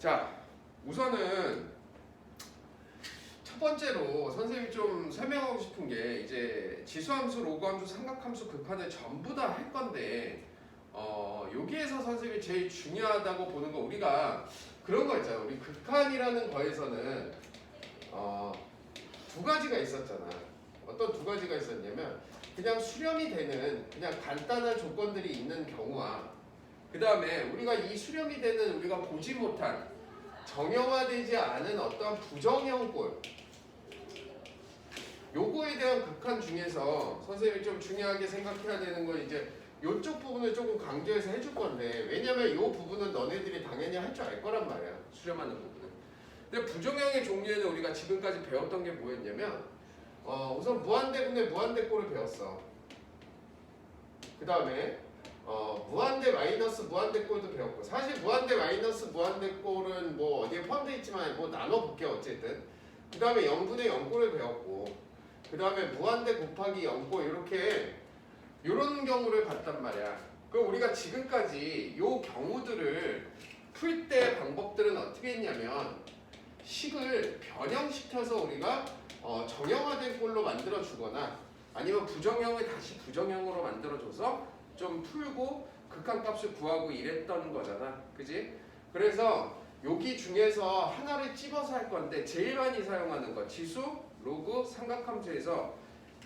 자, 우선은 첫 번째로 선생님이 좀 설명하고 싶은 게 이제 지수함수, 로그함수, 삼각함수, 극한을 전부 다 할 건데 여기에서 선생님이 제일 중요하다고 보는 거 우리가 그런 거 있잖아. 우리 극한이라는 거에서는 두 가지가 있었잖아. 어떤 두 가지가 있었냐면 그냥 수렴이 되는 그냥 간단한 조건들이 있는 경우와 그 다음에 우리가 이 수렴이 되는 우리가 보지 못한 정형화되지 않은 어떤 부정형 꼴 요거에 대한 극한 중에서 선생님이 좀 중요하게 생각해야 되는 건 이제 요쪽 부분을 조금 강조해서 해줄 건데 왜냐면 요 부분은 너네들이 당연히 할 줄 알 거란 말이야. 수렴하는 부분은. 근데 부정형의 종류에는 우리가 지금까지 배웠던 게 뭐였냐면 우선 무한대분의 무한대꼴을 배웠어. 그 다음에 무한대 마이너스 무한대꼴도 배웠고 사실 무한대 마이너스 무한대꼴은 뭐 어디에 포함되어 있지만 뭐 나눠볼게 어쨌든. 그 다음에 0분의 0꼴을 배웠고 그 다음에 무한대 곱하기 0꼴 이렇게 이런 경우를 봤단 말이야. 그럼 우리가 지금까지 요 경우들을 풀 때 방법들은 어떻게 했냐면 식을 변형시켜서 우리가 정형화된 꼴로 만들어 주거나 아니면 부정형을 다시 부정형으로 만들어줘서 좀 풀고 극한값을 구하고 이랬던 거잖아. 그지? 그래서 여기 중에서 하나를 찝어서 할 건데 제일 많이 사용하는 거 지수, 로그, 삼각함수에서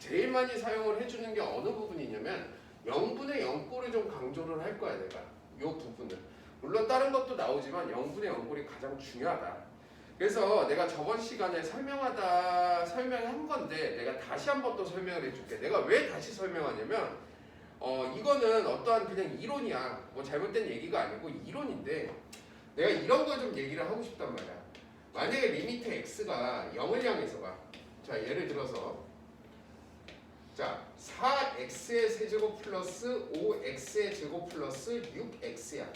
제일 많이 사용을 해주는 게 어느 부분이냐면 0분의 0꼴을 좀 강조를 할 거야 내가. 요 부분을. 물론 다른 것도 나오지만 0분의 0꼴이 가장 중요하다. 그래서 내가 저번 시간에 설명한 건데 내가 다시 한번 또 설명을 해줄게. 내가 왜 다시 설명하냐면 이거는 어떠한 그냥 이론이야. 뭐 잘못된 얘기가 아니고 이론인데 내가 이런 걸 좀 얘기를 하고 싶단 말이야. 만약에 리미트 x가 0을 향해서 가. 자 예를 들어서 자 4x의 세제곱 플러스 5x의 제곱 플러스 6x야.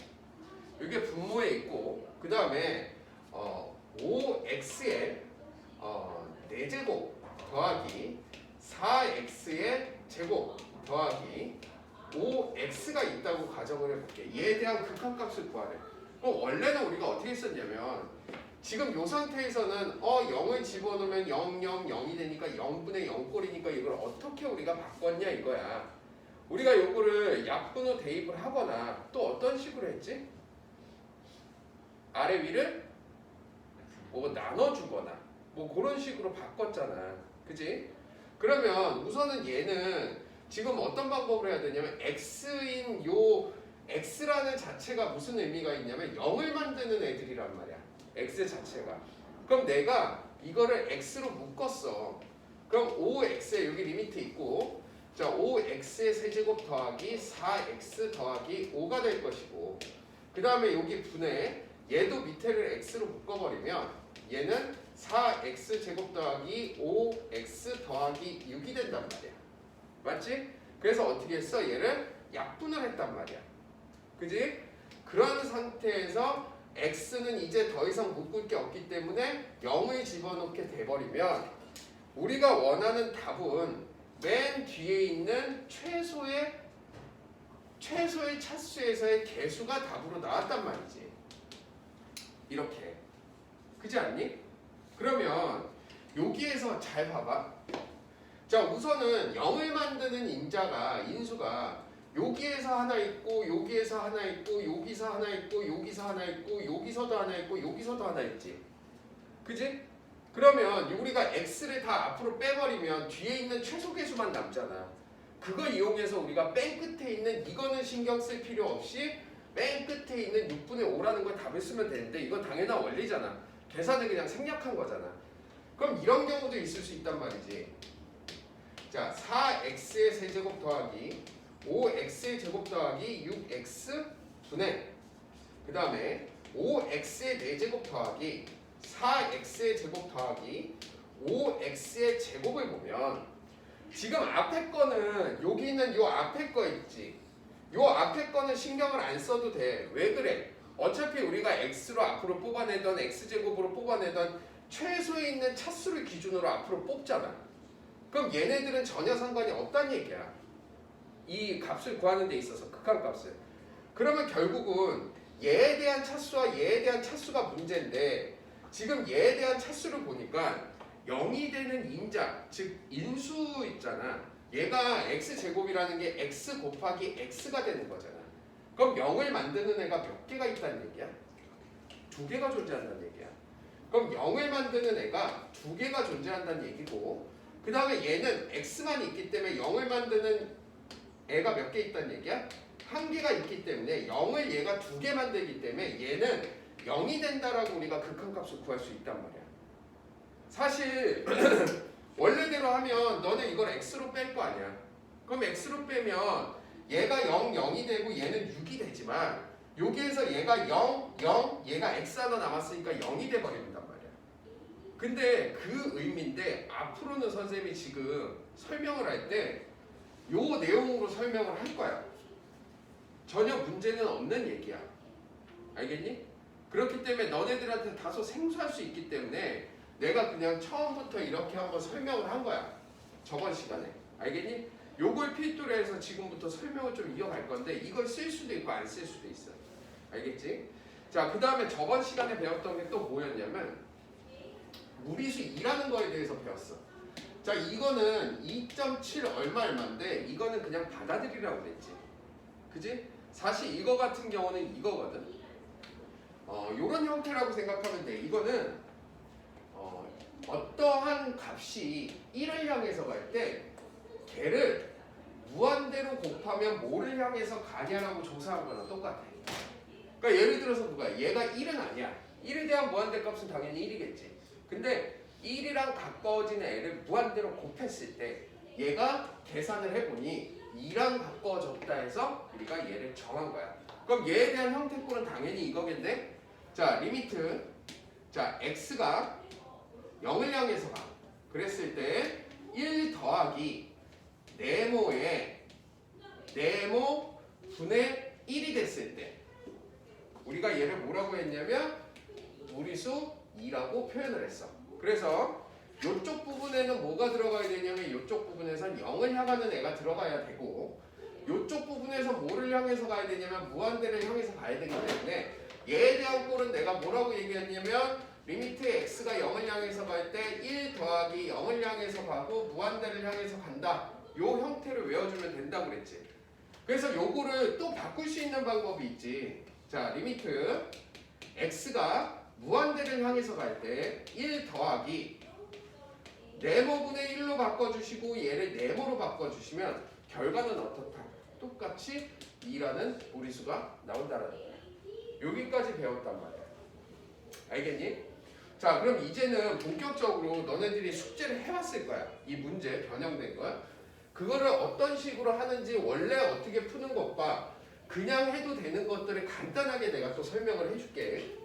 이게 분모에 있고 그 다음에 5x의 4제곱 더하기 4x의 제곱 더하기 5x가 있다고 가정을 해볼게. 얘에 대한 극한값을 구하래. 그럼 원래는 우리가 어떻게 했었냐면 지금 이 상태에서는 0을 집어넣으면 0, 0, 0이 되니까 0분의 0꼴이니까 이걸 어떻게 우리가 바꿨냐 이거야. 우리가 요거를 약분후 대입을 하거나 또 어떤 식으로 했지? 아래 위를 뭐 나눠주거나 뭐 그런 식으로 바꿨잖아. 그지? 그러면 우선은 얘는 지금 어떤 방법을 해야 되냐면 x인 요 x라는 자체가 무슨 의미가 있냐면 0을 만드는 애들이란 말이야. x 자체가. 그럼 내가 이거를 x로 묶었어. 그럼 5x에 여기 리미트 있고 자 5x의 세제곱 더하기 4x 더하기 5가 될 것이고 그 다음에 여기 분해 얘도 밑에를 x로 묶어버리면 얘는 4x 제곱 더하기 5x 더하기 6이 된단 말이야. 맞지? 그래서 어떻게 했어? 얘를 약분을 했단 말이야. 그지? 그런 상태에서 x는 이제 더 이상 묶을 게 없기 때문에 0을 집어넣게 돼버리면 우리가 원하는 답은 맨 뒤에 있는 최소의 차수에서의 개수가 답으로 나왔단 말이지. 이렇게. 그지 않니? 그러면 여기에서 잘 봐봐. 자 우선은 0을 만드는 인수가 여기에서 하나 있고 여기에서 하나 있고 여기서 하나 있고 여기서 하나 있고 여기서도 하나 있고 여기서도 하나 있지. 그지? 그러면 우리가 x를 다 앞으로 빼버리면 뒤에 있는 최소 개수만 남잖아. 그거 이용해서 우리가 맨 끝에 있는 이거는 신경 쓸 필요 없이 맨 끝에 있는 6분의 5라는 걸 답을 쓰면 되는데 이건 당연한 원리잖아. 계산을 그냥 생략한 거잖아. 그럼 이런 경우도 있을 수 있단 말이지. 자 4x의 세제곱 더하기 5x의 제곱 더하기 6x 분의 그 다음에 5x의 4제곱 더하기 4x의 제곱 더하기 5x의 제곱을 보면 지금 앞에 거는 여기 있는 요 앞에 거 있지. 요 앞에 거는 신경을 안 써도 돼. 왜 그래? 어차피 우리가 x로 앞으로 뽑아내던 x제곱으로 뽑아내던 최소에 있는 차수를 기준으로 앞으로 뽑잖아. 그럼 얘네들은 전혀 상관이 없다는 얘기야. 이 값을 구하는 데 있어서 극한값을. 그러면 결국은 얘에 대한 차수와 얘에 대한 차수가 문제인데 지금 얘에 대한 차수를 보니까 0이 되는 인자, 즉 인수 있잖아. 얘가 x제곱이라는 게 x 곱하기 x가 되는 거잖아. 그럼 0을 만드는 애가 몇 개가 있다는 얘기야? 2개가 존재한다는 얘기야. 그럼 0을 만드는 애가 2개가 존재한다는 얘기고 그 다음에 얘는 x만 있기 때문에 0을 만드는 애가 몇 개 있다는 얘기야? 1개가 있기 때문에 0을 얘가 2개 만들기 때문에 얘는 0이 된다라고 우리가 극한값을 구할 수 있단 말이야. 사실 원래대로 하면 너는 이걸 x로 뺄 거 아니야. 그럼 x로 빼면 얘가 0, 0이 되고 얘는 6이 되지만 여기에서 얘가 0, 0, 얘가 x 하나 남았으니까 0이 돼버린단 말이야. 근데 그 의미인데 앞으로는 선생님이 지금 설명을 할 때 요 내용으로 설명을 할 거야. 전혀 문제는 없는 얘기야. 알겠니? 그렇기 때문에 너네들한테 다소 생소할 수 있기 때문에 내가 그냥 처음부터 이렇게 한번 설명을 한 거야. 저번 시간에. 알겠니? 요걸 필두로 해서 지금부터 설명을 좀 이어갈 건데 이걸 쓸 수도 있고 안 쓸 수도 있어. 알겠지? 자, 그 다음에 저번 시간에 배웠던 게 또 뭐였냐면 무리수 2라는 거에 대해서 배웠어. 자, 이거는 2.7 얼마인데 이거는 그냥 받아들이라고 그랬지. 그지? 사실 이거 같은 경우는 이거거든. 요런 형태라고 생각하면 돼. 이거는 어떠한 값이 1을 향해서 갈 때 걔를 무한대로 곱하면 뭐를 향해서 가냐라고 조사한 거랑 똑같아. 그러니까 예를 들어서 누가 얘가 1은 아니야. 1에 대한 무한대 값은 당연히 1이겠지. 근데 1이랑 가까워지는 애를 무한대로 곱했을 때 얘가 계산을 해보니 2랑 가까워졌다 해서 우리가 얘를 정한 거야. 그럼 얘에 대한 형태꼴은 당연히 이거겠네. 자, 리미트. 자, x가 0을 향해서 가. 그랬을 때 1 더하기 네모에 네모 분의 1이 됐을 때 우리가 얘를 뭐라고 했냐면 무리수 2라고 표현을 했어. 그래서 이쪽 부분에는 뭐가 들어가야 되냐면 이쪽 부분에선 0을 향하는 애가 들어가야 되고 이쪽 부분에서 뭐를 향해서 가야 되냐면 무한대를 향해서 가야 되기 때문에 얘에 대한 꼴은 내가 뭐라고 얘기했냐면 리미트 x가 0을 향해서 갈 때 1 더하기 0을 향해서 가고 무한대를 향해서 간다. 요 형태를 외워주면 된다고 그랬지. 그래서 요거를 또 바꿀 수 있는 방법이 있지. 자, 리미트 x가 무한대를 향해서 갈 때 1 더하기 네모분의 1로 바꿔주시고 얘를 네모로 바꿔주시면 결과는 어떻다? 똑같이 2라는 무리수가 나온다라는 거야. 여기까지 배웠단 말이야. 알겠니? 자, 그럼 이제는 본격적으로 너네들이 숙제를 해왔을 거야. 이 문제 변형된 거야. 그거를 어떤 식으로 하는지 원래 어떻게 푸는 것과 그냥 해도 되는 것들을 간단하게 내가 또 설명을 해줄게.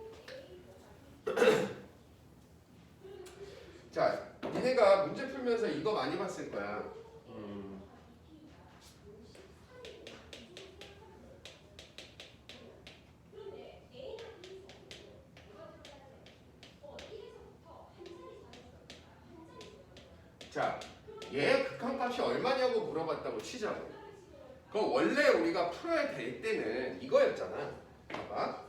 자, 니네가 문제 풀면서 이거 많이 봤을 거야. 자, 얘 극한값이 얼마냐고 물어봤다고 치자고. 그럼 원래 우리가 풀어야 될 때는 이거였잖아. 봐봐.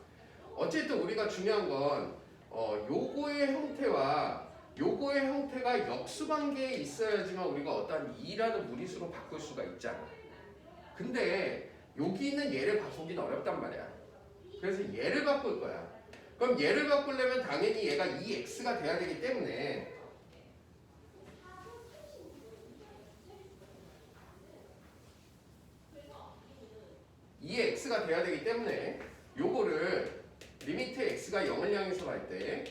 어쨌든 우리가 중요한 건 요거의 형태와 요거의 형태가 역수관계에 있어야지만 우리가 어떤 2라는 무리수로 바꿀 수가 있잖아. 근데 여기는 얘를 바꾸기는 어렵단 말이야. 그래서 얘를 바꿀 거야. 그럼 얘를 바꾸려면 당연히 얘가 2x가 돼야 되기 때문에 x가 돼야 되기 때문에 요거를 리미트 x가 0을 향해서 갈 때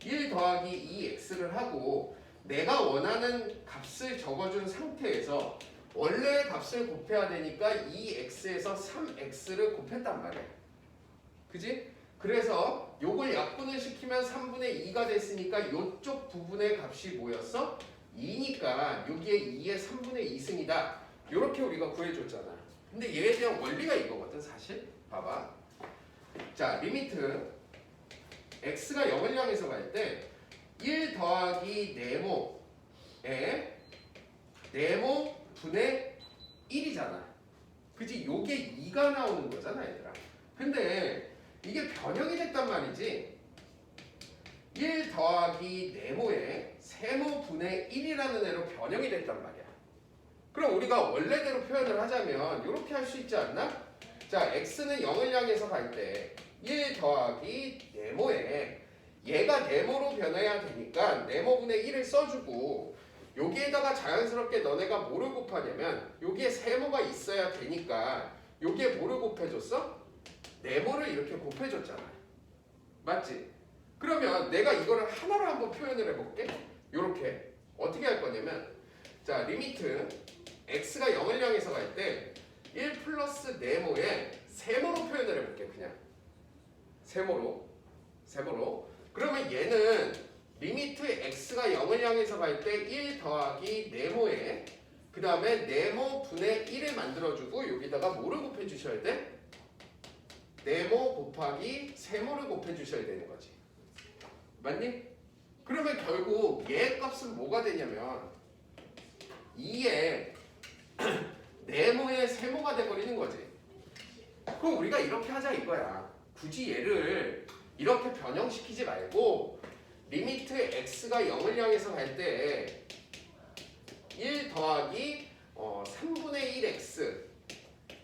1 더하기 2x를 하고 내가 원하는 값을 적어준 상태에서 원래 값을 곱해야 되니까 2x에서 3x를 곱했단 말이야. 그지? 그래서 요걸 약분을 시키면 3분의 2가 됐으니까 요쪽 부분의 값이 뭐였어? 2니까 여기에 2의 3분의 2승이다. 요렇게 우리가 구해줬잖아. 근데 얘에 대한 원리가 이거거든 사실. 봐봐. 자, 리미트 x가 0을 향해서 갈 때 1 더하기 네모에 네모 분의 1이잖아. 그지? 요게 2가 나오는 거잖아 얘들아. 근데 이게 변형이 됐단 말이지. 1 더하기 네모의 세모분의 1이라는 애로 변형이 됐단 말이야. 그럼 우리가 원래대로 표현을 하자면 이렇게 할 수 있지 않나? 자, x는 0을 향해서 갈 때 1 더하기 네모에 얘가 네모로 변해야 되니까 네모분의 1을 써주고 여기에다가 자연스럽게 너네가 뭐를 곱하냐면 여기에 세모가 있어야 되니까 여기에 뭐를 곱해줬어? 네모를 이렇게 곱해줬잖아. 맞지? 그러면 내가 이거를 하나로 한번 표현을 해볼게. 요렇게 어떻게 할 거냐면 자, 리미트 x가 0을 향해서 갈 때 1 플러스 네모에 세모로 표현을 해볼게. 그냥 세모로 그러면 얘는 리미트 x가 0을 향해서 갈 때 1 더하기 네모에 그 다음에 네모 분의 1을 만들어주고 여기다가 뭐를 곱해주셔야 돼? 네모 곱하기 세모를 곱해주셔야 되는 거지. 맞니? 그러면 결국 얘 값은 뭐가 되냐면 2의 네모의 세모가 돼버리는 거지. 그럼 우리가 이렇게 하자 이거야. 굳이 얘를 이렇게 변형시키지 말고 리미트 x가 0을 향해서 갈 때 1 더하기 3분의 1x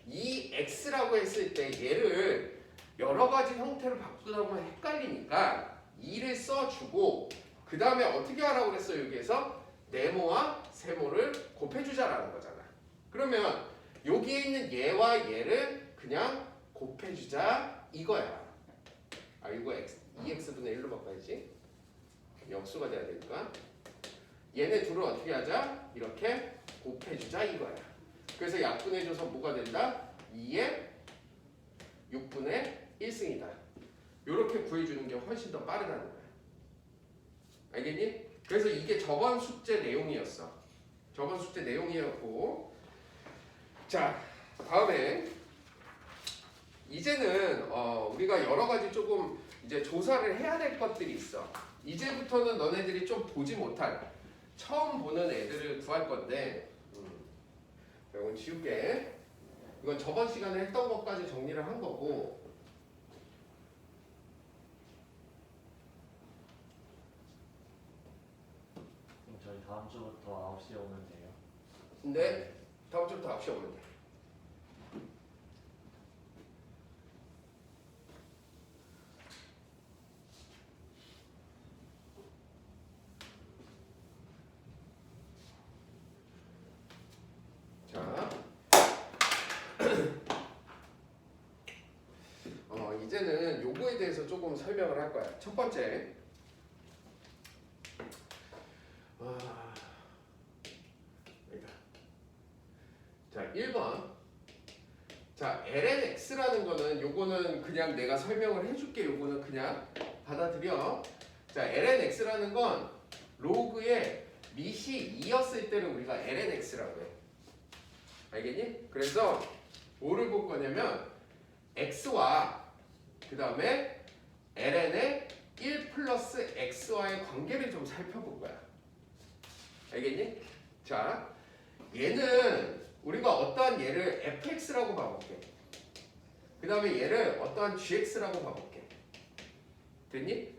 이 x라고 했을 때 얘를 여러 가지 형태로 바꾸다 보면 헷갈리니까 2를 써주고 그 다음에 어떻게 하라고 그랬어? 여기에서 네모와 세모를 곱해주자라는 거잖아. 그러면 여기에 있는 얘와 얘를 그냥 곱해주자 이거야. 아 이거 2x분의 1로 바꿔야지. 역수가 돼야 되니까 얘네 둘을 어떻게 하자? 이렇게 곱해주자 이거야. 그래서 약분해줘서 뭐가 된다? 2의 6분의 1승이다. 이렇게 구해주는 게 훨씬 더 빠르다는 거야. 알겠니? 그래서 이게 저번 숙제 내용이었어. 저번 숙제 내용이었고 자 다음에 이제는 우리가 여러 가지 조금 이제 조사를 해야 될 것들이 있어. 이제부터는 너네들이 좀 보지 못할 처음 보는 애들을 구할 건데 이건 지울게. 이건 저번 시간에 했던 것까지 정리를 한 거고 저희 다음 주부터 9시에 오면 돼요. 근데 다음 주부터 9시에 오면 돼. 자, 이제는 요거에 대해서 조금 설명을 할 거야. 첫 번째, 자 1번. 자 lnx라는 거는 요거는 그냥 내가 설명을 해줄게. 요거는 그냥 받아들여. 자 lnx라는 건 로그의 밑이 2였을 때를 우리가 lnx라고 해. 알겠니? 그래서 뭐를 볼 거냐면 x와 그 다음에 ln의 1 플러스 x와의 관계를 좀 살펴볼 거야. 알겠니? 자 얘는 우리가 어떠한 얘를 fx라고 봐볼게. 그 다음에 얘를 어떠한 gx라고 봐볼게. 됐니?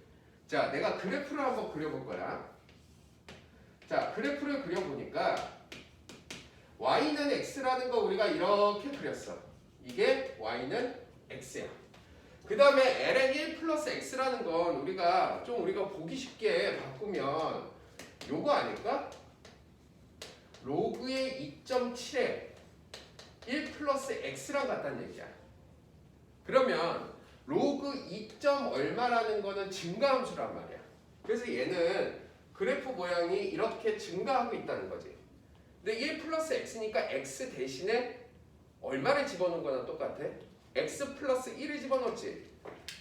자 내가 그래프를 한번 그려볼 거야. 자 그래프를 그려보니까 y는 x라는 거 우리가 이렇게 그렸어. 이게 y는 x야. 그 다음에 ln 1 플러스 x라는 건 우리가 보기 쉽게 바꾸면 요거 아닐까? 로그의 2.7에 1 플러스 x랑 같다는 얘기야. 그러면 로그 2. 얼마라는 거는 증가함수란 말이야. 그래서 얘는 그래프 모양이 이렇게 증가하고 있다는 거지. 근데 1 플러스 x니까 x 대신에 얼마를 집어넣은 거나 똑같아? x 플러스 1을 집어넣지.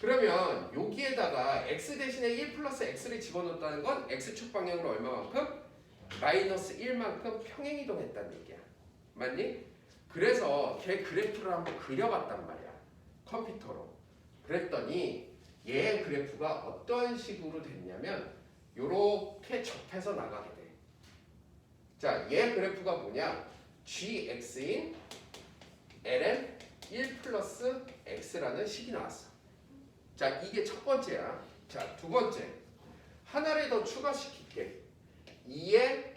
그러면 여기에다가 x 대신에 1 플러스 x를 집어넣었다는 건 x축 방향으로 얼마만큼? 마이너스 1만큼 평행이동했다는 얘기야. 맞니? 그래서 걔 그래프를 한번 그려봤단 말이야. 컴퓨터로. 그랬더니 얘 그래프가 어떤 식으로 됐냐면 요렇게 접해서 나가게 돼. 자, 얘 그래프가 뭐냐? gx인 ln 1 플러스 x라는 식이 나왔어. 자, 이게 첫 번째야. 자, 두 번째. 하나를 더 추가시킬게. 2의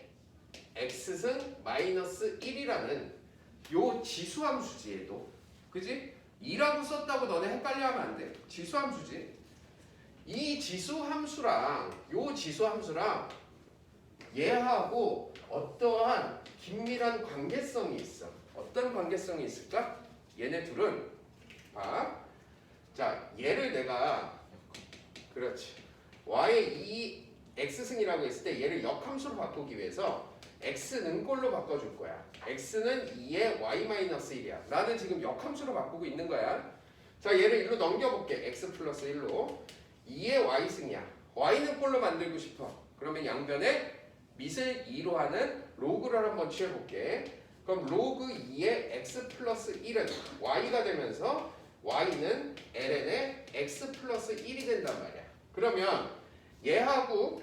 x승 마이너스 1이라는 요 지수함수지 얘도. 그지? 2라고 썼다고 너네 헷갈려하면 안 돼. 지수함수지. 이 지수함수랑 요 지수함수랑 얘하고 어떠한 긴밀한 관계성이 있어. 어떤 관계성이 있을까? 얘네 둘은 봐. 자, 얘를 내가 그렇지. y의 2 x승이라고 했을 때 얘를 역함수로 바꾸기 위해서 x는 꼴로 바꿔줄 거야. x는 2의 y-1이야. 나는 지금 역함수로 바꾸고 있는 거야. 자, 얘를 일로 넘겨볼게. x 플러스 1로 2의 y승이야. y는 꼴로 만들고 싶어. 그러면 양변에 밑을 2로 하는 로그를 한번 취해볼게. 그럼 로그 2의 x 플러스 1은 y가 되면서 y는 ln의 x 플러스 1이 된단 말이야. 그러면 얘하고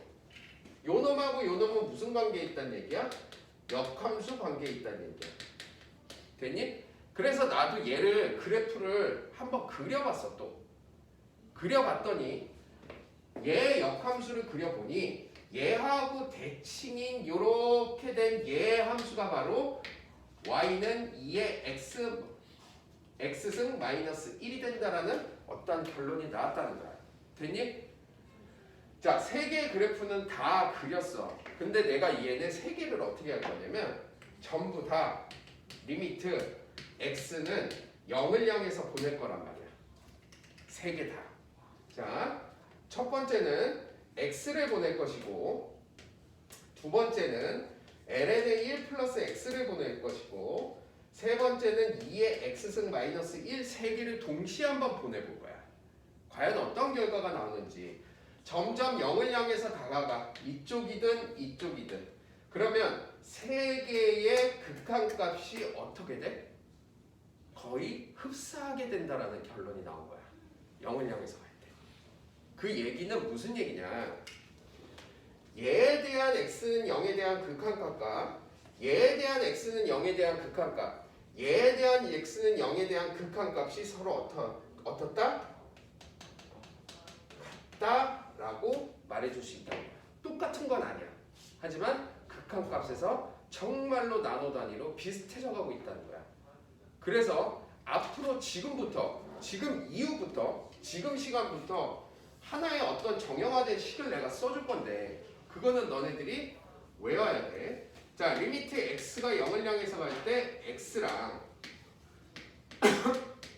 요 놈하고 요 놈은 무슨 관계에 있다는 얘기야? 역함수 관계에 있다는 얘기야. 됐니? 그래서 나도 얘를 그래프를 한번 그려봤어. 또 그려봤더니 얘 역함수를 그려보니 얘하고 대칭인 요렇게 된 얘 함수가 바로 y는 2의 x승 마이너스 1이 된다라는 어떤 결론이 나왔다는 거야. 됐니? 자, 세 개의 그래프는 다 그렸어. 근데 내가 얘네 세 개를 어떻게 할 거냐면 전부 다 리미트 x는 0을 향해서 보낼 거란 말이야. 세 개 다. 자, 첫 번째는 x를 보낼 것이고, 두 번째는 ln의 1 플러스 x를 보낼 것이고, 세 번째는 2의 x승 마이너스 1 세 개를 동시에 한번 보내볼 거야. 과연 어떤 결과가 나오는지. 점점 0을 향해서 다가가. 이쪽이든 이쪽이든. 그러면 세 개의 극한값이 어떻게 돼? 거의 흡사하게 된다라는 결론이 나온 거야. 0을 향해서 갈 때. 그 얘기는 무슨 얘기냐? 얘에 대한 x는 0에 대한 극한값과 얘에 대한 x는 0에 대한 극한값, 얘에 대한 x는 0에 대한 극한값이 서로 어떻다? 같다라고 말해줄 수 있다는 거야. 똑같은 건 아니야. 하지만 극한값에서 정말로 나노 단위로 비슷해져 가고 있다는 거야. 그래서 앞으로 지금부터, 지금 이후부터, 지금 시간부터 하나의 어떤 정형화된 식을 내가 써줄 건데 그거는 너네들이 외워야 돼. 자, 리미트 x가 0을 향해서 갈 때 x랑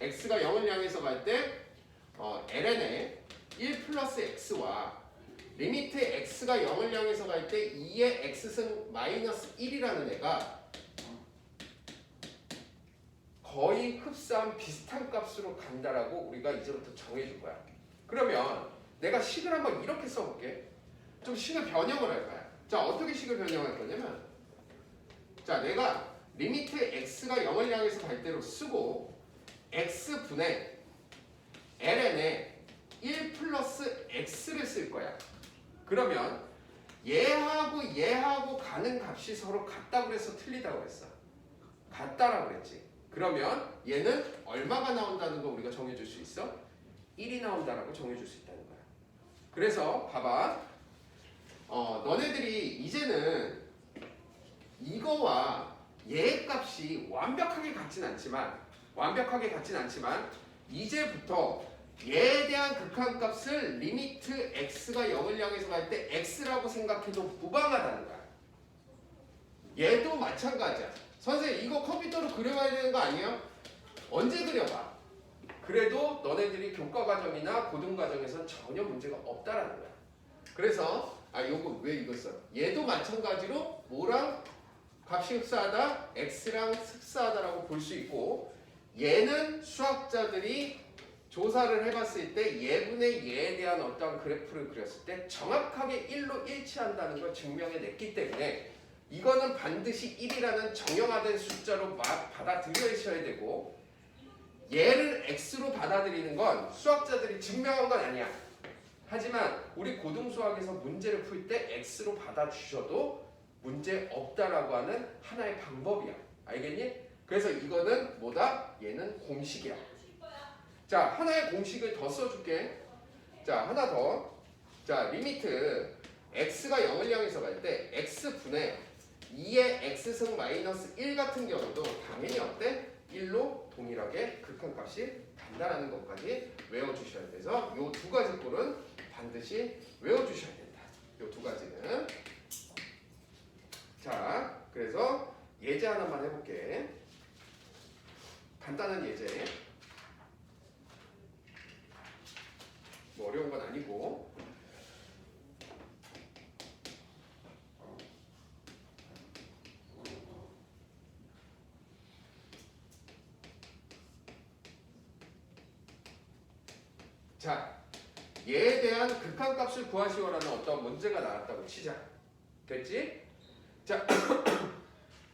x가 0을 향해서 갈 때 ln의 1 플러스 x와 리미트 x가 0을 향해서 갈 때 2의 x승 마이너스 1이라는 애가 거의 흡사한 비슷한 값으로 간다라고 우리가 이제부터 정해줄 거야. 그러면 내가 식을 한번 이렇게 써볼게. 좀 식을 변형을 할 거야. 자, 어떻게 식을 변형할 거냐면, 자, 내가 리미트 x가 0을 향해서 갈 때로 쓰고 x분의 ln의 1 플러스 x를 쓸 거야. 그러면 얘하고 가는 값이 서로 같다고 그래서 틀리다고 그랬어. 같다라고 그랬지. 그러면 얘는 얼마가 나온다는 거 우리가 정해줄 수 있어? 1이 나온다라고 정해줄 수 있다는 거야. 그래서 봐봐. 너네들이 이제는 이거와 얘의 값이 완벽하게 같진 않지만 이제부터 얘에 대한 극한값을 리미트 x가 0을 향해서 갈 때 x라고 생각해도 무방하다는 거야. 얘도 마찬가지야. 선생님 이거 컴퓨터로 그려봐야 되는 거 아니에요? 언제 그려봐? 그래도 너네들이 교과과정이나 고등과정에선 전혀 문제가 없다라는 거야. 그래서 요거 왜 이거 써? 얘도 마찬가지로 뭐랑 값이 흡사하다? x랑 흡사하다라고 볼 수 있고, 얘는 수학자들이 조사를 해봤을 때 얘분의 얘에 대한 어떤 그래프를 그렸을 때 정확하게 1로 일치한다는 걸 증명해냈기 때문에 이거는 반드시 1이라는 정형화된 숫자로 받아들여야 되고, 얘를 x로 받아들이는 건 수학자들이 증명한 건 아니야. 하지만 우리 고등수학에서 문제를 풀 때 x로 받아주셔도 문제 없다라고 하는 하나의 방법이야. 알겠니? 그래서 이거는 뭐다? 얘는 공식이야. 자, 하나의 공식을 더 써줄게. 자, 하나 더. 자, 리미트 x가 0을 향해서 갈 때 x분의 2의 x승 마이너스 1 같은 경우도 당연히 어때? 1로 동일하게 극한값이 간다라는 것까지 외워주셔야 돼서 이 두 가지 꼴은 반드시 외워주셔야 된다. 이 두 가지는. 자, 그래서 예제 하나만 해볼게. 간단한 예제. 뭐 어려운 건 아니고. 자, 얘에 대한 극한값을 구하시오라는 어떤 문제가 나왔다고 치자. 됐지? 자,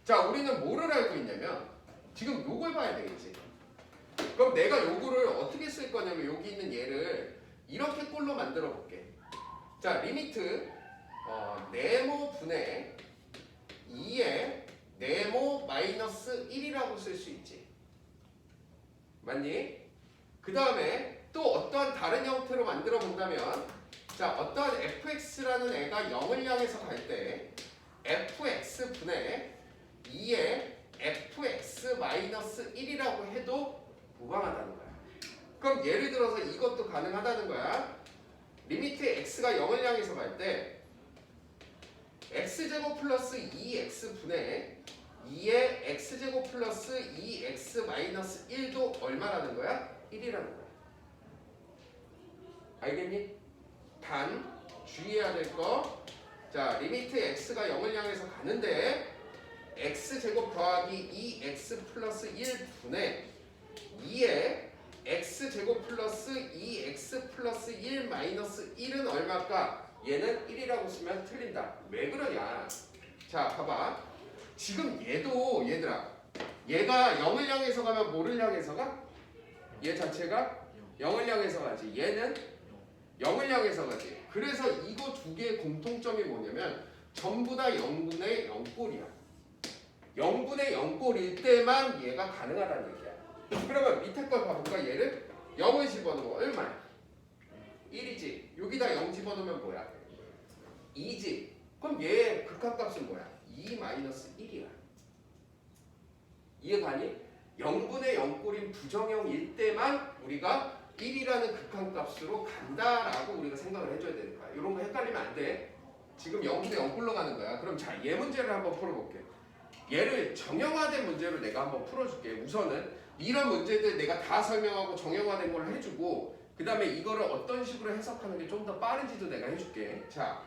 자, 우리는 뭐를 알고 있냐면 지금 요걸 봐야 되겠지. 그럼 내가 요거를 어떻게 쓸 거냐면 여기 있는 얘를 이렇게 꼴로 만들어 볼게. 자, 리미트 네모 분의 2의 네모 마이너스 1이라고 쓸 수 있지. 맞니? 그 다음에 또 어떠한 다른 형태로 만들어 본다면, 자, 어떠한 fx라는 애가 0을 향해서 갈 때 fx 분의 2의 fx 마이너스 1이라고 해도 무방하다는 거야. 그럼 예를 들어서 이것도 가능하다는 거야. 리미트 x가 0을 향해서 갈 때 x제곱 플러스 2x 분의 2의 x제곱 플러스 2x 마이너스 1도 얼마라는 거야? 1이라는 거야. 알겠니? 단 주의해야 될 거. 자, 리미트 x가 0을 향해서 가는데 x제곱 더하기 2x 플러스 1분의 2의 x제곱 플러스 2x 플러스 1 마이너스 1은 얼마일까? 얘는 1이라고 쓰면 틀린다. 왜 그러냐? 자, 봐봐. 지금 얘도 얘들아, 얘가 0을 향해서 가면 뭐를 향해서 가? 얘 자체가 0을 향해서 가지. 얘는 0을 향해서 가지. 그래서 이거 두 개의 공통점이 뭐냐면 전부 다 0분의 0꼴이야. 0분의 0꼴일 때만 얘가 가능하다는 얘기야. 그러면 밑에 걸 봐볼까? 얘를 0을 집어넣으면 얼마야? 1이지. 여기다 0 집어넣으면 뭐야? 2지. 그럼 얘의 극한값은 뭐야? 2 마이너스 1이야. 이해가니? 0분의 0꼴인 부정형일 때만 우리가 1이라는 극한값으로 간다라고 우리가 생각을 해줘야 되는 거야. 이런 거 헷갈리면 안 돼. 지금 0분의 0꼴로 가는 거야. 그럼 자, 얘 문제를 한번 풀어볼게. 얘를 정형화된 문제로 내가 한번 풀어줄게. 우선은 이런 문제들 내가 다 설명하고 정형화된 걸 해주고, 그 다음에 이거를 어떤 식으로 해석하는 게 좀 더 빠른지도 내가 해줄게. 자,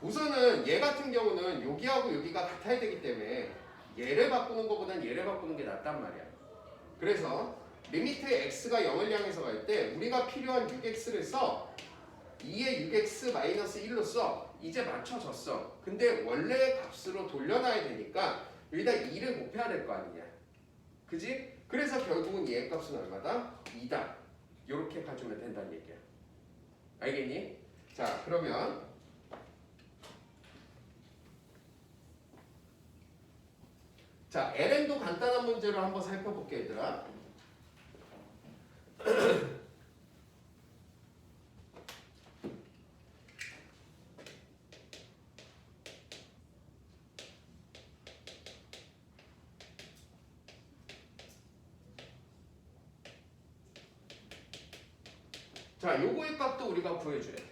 우선은 얘 같은 경우는 여기하고 여기가 같아야 되기 때문에 얘를 바꾸는 것보단 얘를 바꾸는 게 낫단 말이야. 그래서 리미트 x가 0을 향해서 갈 때 우리가 필요한 6x를 써. 2의 6x 마이너스 1로 써. 이제 맞춰졌어. 근데 원래 값으로 돌려놔야 되니까 여기다 2를 곱해야 될 거 아니냐. 그지? 그래서 결국은 얘의 값은 얼마다? 2다. 이렇게 가주면 된다는 얘기야. 알겠니? 자, 그러면 자, LM도 간단한 문제로 한번 살펴볼게, 얘들아. 자, 요거의 값도 우리가 구해줘야 돼.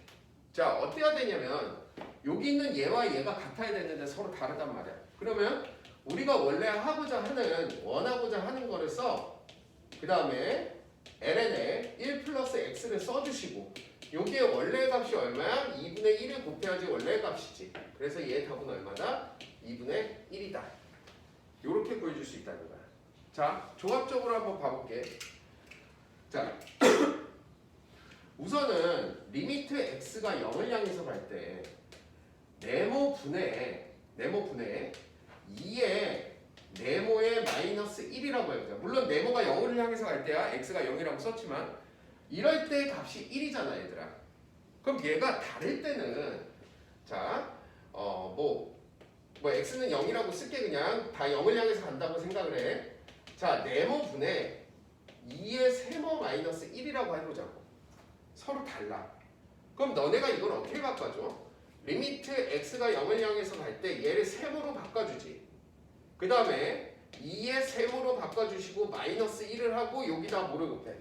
자, 어떻게 해야 되냐면 여기 있는 얘와 얘가 같아야 되는데 서로 다르단 말이야. 그러면 우리가 원래 원하고자 하는 거를 써. 그 다음에 ln에 1 플러스 x를 써주시고, 여기에 원래 값이 얼마야? 2분의 1을 곱해야지 원래 값이지. 그래서 얘의 답은 얼마다? 2분의 1이다. 요렇게 보여줄 수 있다는 거야. 자, 종합적으로 한번 봐볼게. 자, 우선은 리미트 x가 0을 향해서 갈 때 네모 분의 2의 네모의 마이너스 1이라고 해보자. 물론 네모가 0을 향해서 갈 때야 x가 0이라고 썼지만 이럴 때 값이 1이잖아, 얘들아. 그럼 얘가 다를 때는 자, x는 0이라고 쓸게. 그냥 다 0을 향해서 간다고 생각을 해. 자, 네모 분의 2의 세모 마이너스 1이라고 해보자고. 서로 달라. 그럼 너네가 이걸 어떻게 바꿔줘? 리미트 x가 0을 향해서 갈 때 얘를 세모로 바꿔주지. 그 다음에 2의 세모로 바꿔주시고 마이너스 1을 하고 여기다 뭐를 곱해?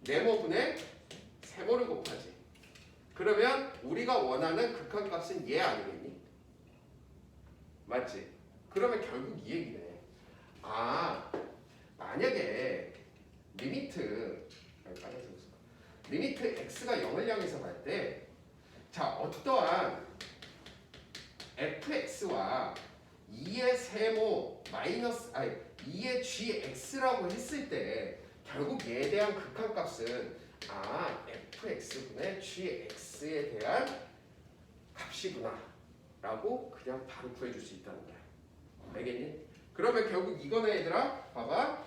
네모분의 세모를 곱하지. 그러면 우리가 원하는 극한값은 얘 아니겠니? 맞지? 그러면 결국 이 얘기네. 아, 만약에 리미트 x가 0을 향해서 갈 때 자, 어떠한 fx와 2의 세모 마이너스 2의 gx라고 했을 때 결국 얘에 대한 극한값은 fx분의 gx에 대한 값이구나 라고 그냥 바로 구해줄 수 있다는 거야. 알겠니? 그러면 결국 이거네 얘들아. 봐봐.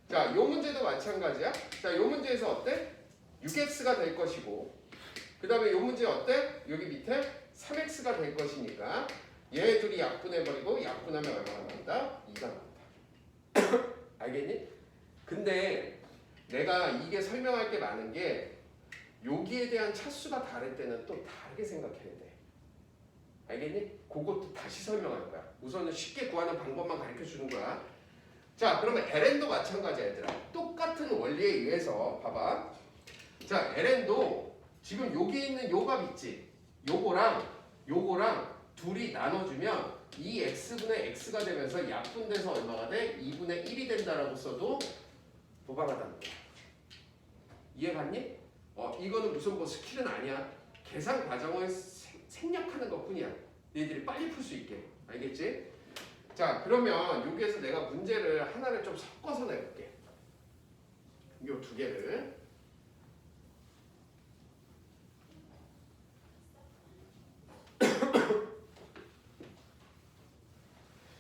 자, 요 문제도 마찬가지야. 자, 요 문제에서 어때? 6x가 될 것이고 그 다음에 요 문제 어때? 여기 밑에 3x가 될 것이니까 얘 둘이 약분해버리고 약분하면 얼마가 난다? 2가 난다. 알겠니? 근데 내가 이게 설명할 게 많은 게 여기에 대한 차수가 다를 때는 또 다르게 생각해야 돼. 알겠니? 그것도 다시 설명할 거야. 우선은 쉽게 구하는 방법만 가르쳐 주는 거야. 자, 그러면 ln도 마찬가지야 얘들아. 똑같은 원리에 의해서 봐봐. 자, ln도 지금 여기 있는 요 값 있지? 요거랑 둘이 나눠주면 이 x분의 x가 되면서 약분돼서 얼마가 돼? 2분의 1이 된다라고 써도 도방하다는 거야. 이해갔니? 이거는 무슨 뭐 스킬은 아니야. 계산 과정을 생략하는 것뿐이야. 얘들이 빨리 풀 수 있게. 알겠지? 자, 그러면 여기에서 내가 문제를 하나를 좀 섞어서 내볼게. 요 두 개를.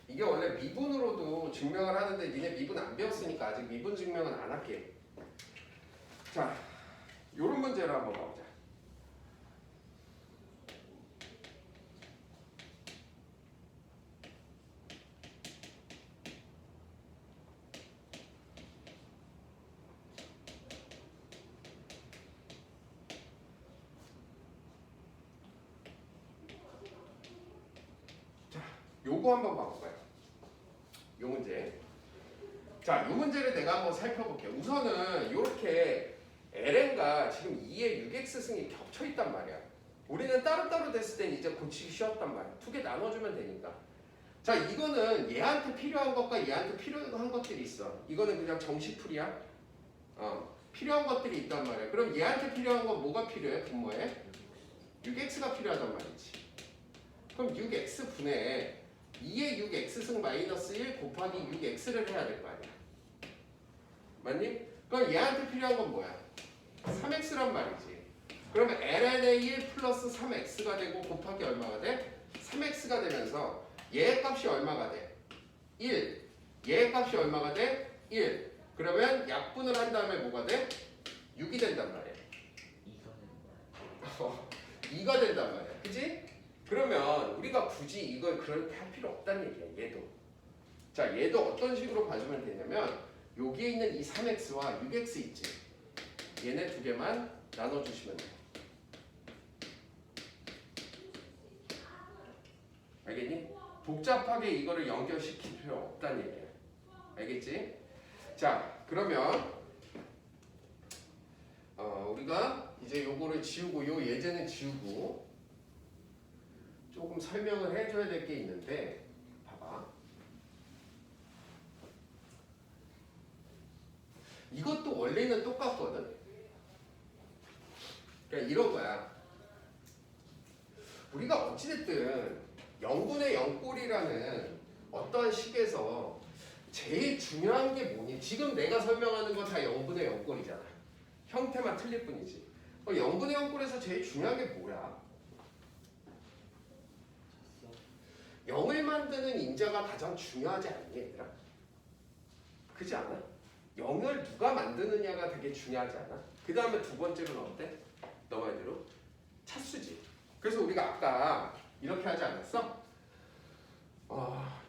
이게 원래 미분으로도 증명을 하는데 니네 미분 안 배웠으니까 아직 미분 증명은 안 할게. 자, 요런 문제를 한번 봐보자. 자, 요거 한번 봐볼까요? 요 문제. 자, 요 문제를 내가 한번 살펴볼게. 우선은 요렇게 ln과 지금 2의 6x승이 겹쳐 있단 말이야. 우리는 따로따로 됐을 땐 이제 고치기 쉬웠단 말이야. 두 개 나눠주면 되니까. 자, 이거는 얘한테 필요한 것과 얘한테 필요한 것들이 있어. 이거는 그냥 정식풀이야. 필요한 것들이 있단 말이야. 그럼 얘한테 필요한 건 뭐가 필요해? 분모에? 6x가 필요하단 말이지. 그럼 6x 분의 2의 6x승 마이너스 1 곱하기 6x를 해야 될 거 아니야. 맞니? 그럼 얘한테 필요한 건 뭐야? 3x란 말이지. 그러면 ln의 1 플러스 3x가 되고 곱하기 얼마가 돼? 3x가 되면서 얘의 값이 얼마가 돼? 1. 얘의 값이 얼마가 돼? 1. 그러면 약분을 한 다음에 뭐가 돼? 6이 된단 말이야. 2가 된단 말이야. 그지? 그러면 우리가 굳이 이걸 그렇게 할 필요 없다는 얘기야. 얘도. 자, 얘도 어떤 식으로 봐주면 되냐면 여기에 있는 이 3x와 6x 있지? 얘네 두 개만 나눠주시면 돼. 알겠니? 복잡하게 이거를 연결시킬 필요 없다는 얘기야. 알겠지? 자, 그러면 우리가 이제 요거를 지우고 요 예제는 지우고 조금 설명을 해줘야 될 게 있는데 봐봐. 이것도 원리는 똑같거든. 그러니까 이런 거야. 우리가 어찌됐든 0분의 0꼴이라는 어떠한 식에서 제일 중요한 게 뭐니? 지금 내가 설명하는 건 다 0분의 0꼴이잖아. 형태만 틀릴 뿐이지. 0분의 0꼴에서 제일 중요한 게 뭐야? 0을 만드는 인자가 가장 중요하지 않니 얘들아? 그렇지 않아? 0을 누가 만드느냐가 되게 중요하지 않아? 그 다음에 두 번째로는 어때? 너 말대로 차수지. 그래서 우리가 아까 이렇게 하지 않았어?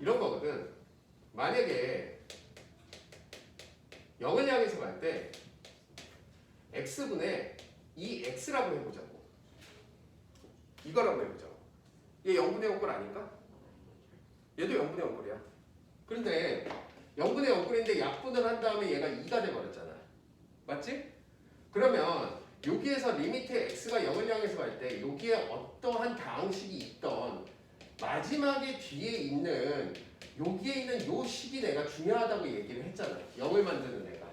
이런 거거든. 만약에 0을 향해서 갈 때 x분의 이 x라고 해보자고. 이거라고 해보자고. 얘 0분의 0꼴 아닐까? 얘도 0분의 0꼴이야. 그런데 0분의 0꼴인데 약분을 한 다음에 얘가 2가 돼버렸잖아. 맞지? 그러면 여기에서 리미트 x가 0을 향해서 갈 때 여기에 어떠한 다항식이 있던 마지막에 뒤에 있는 여기에 있는 요 식이 내가 중요하다고 얘기를 했잖아. 0을 만드는 애가.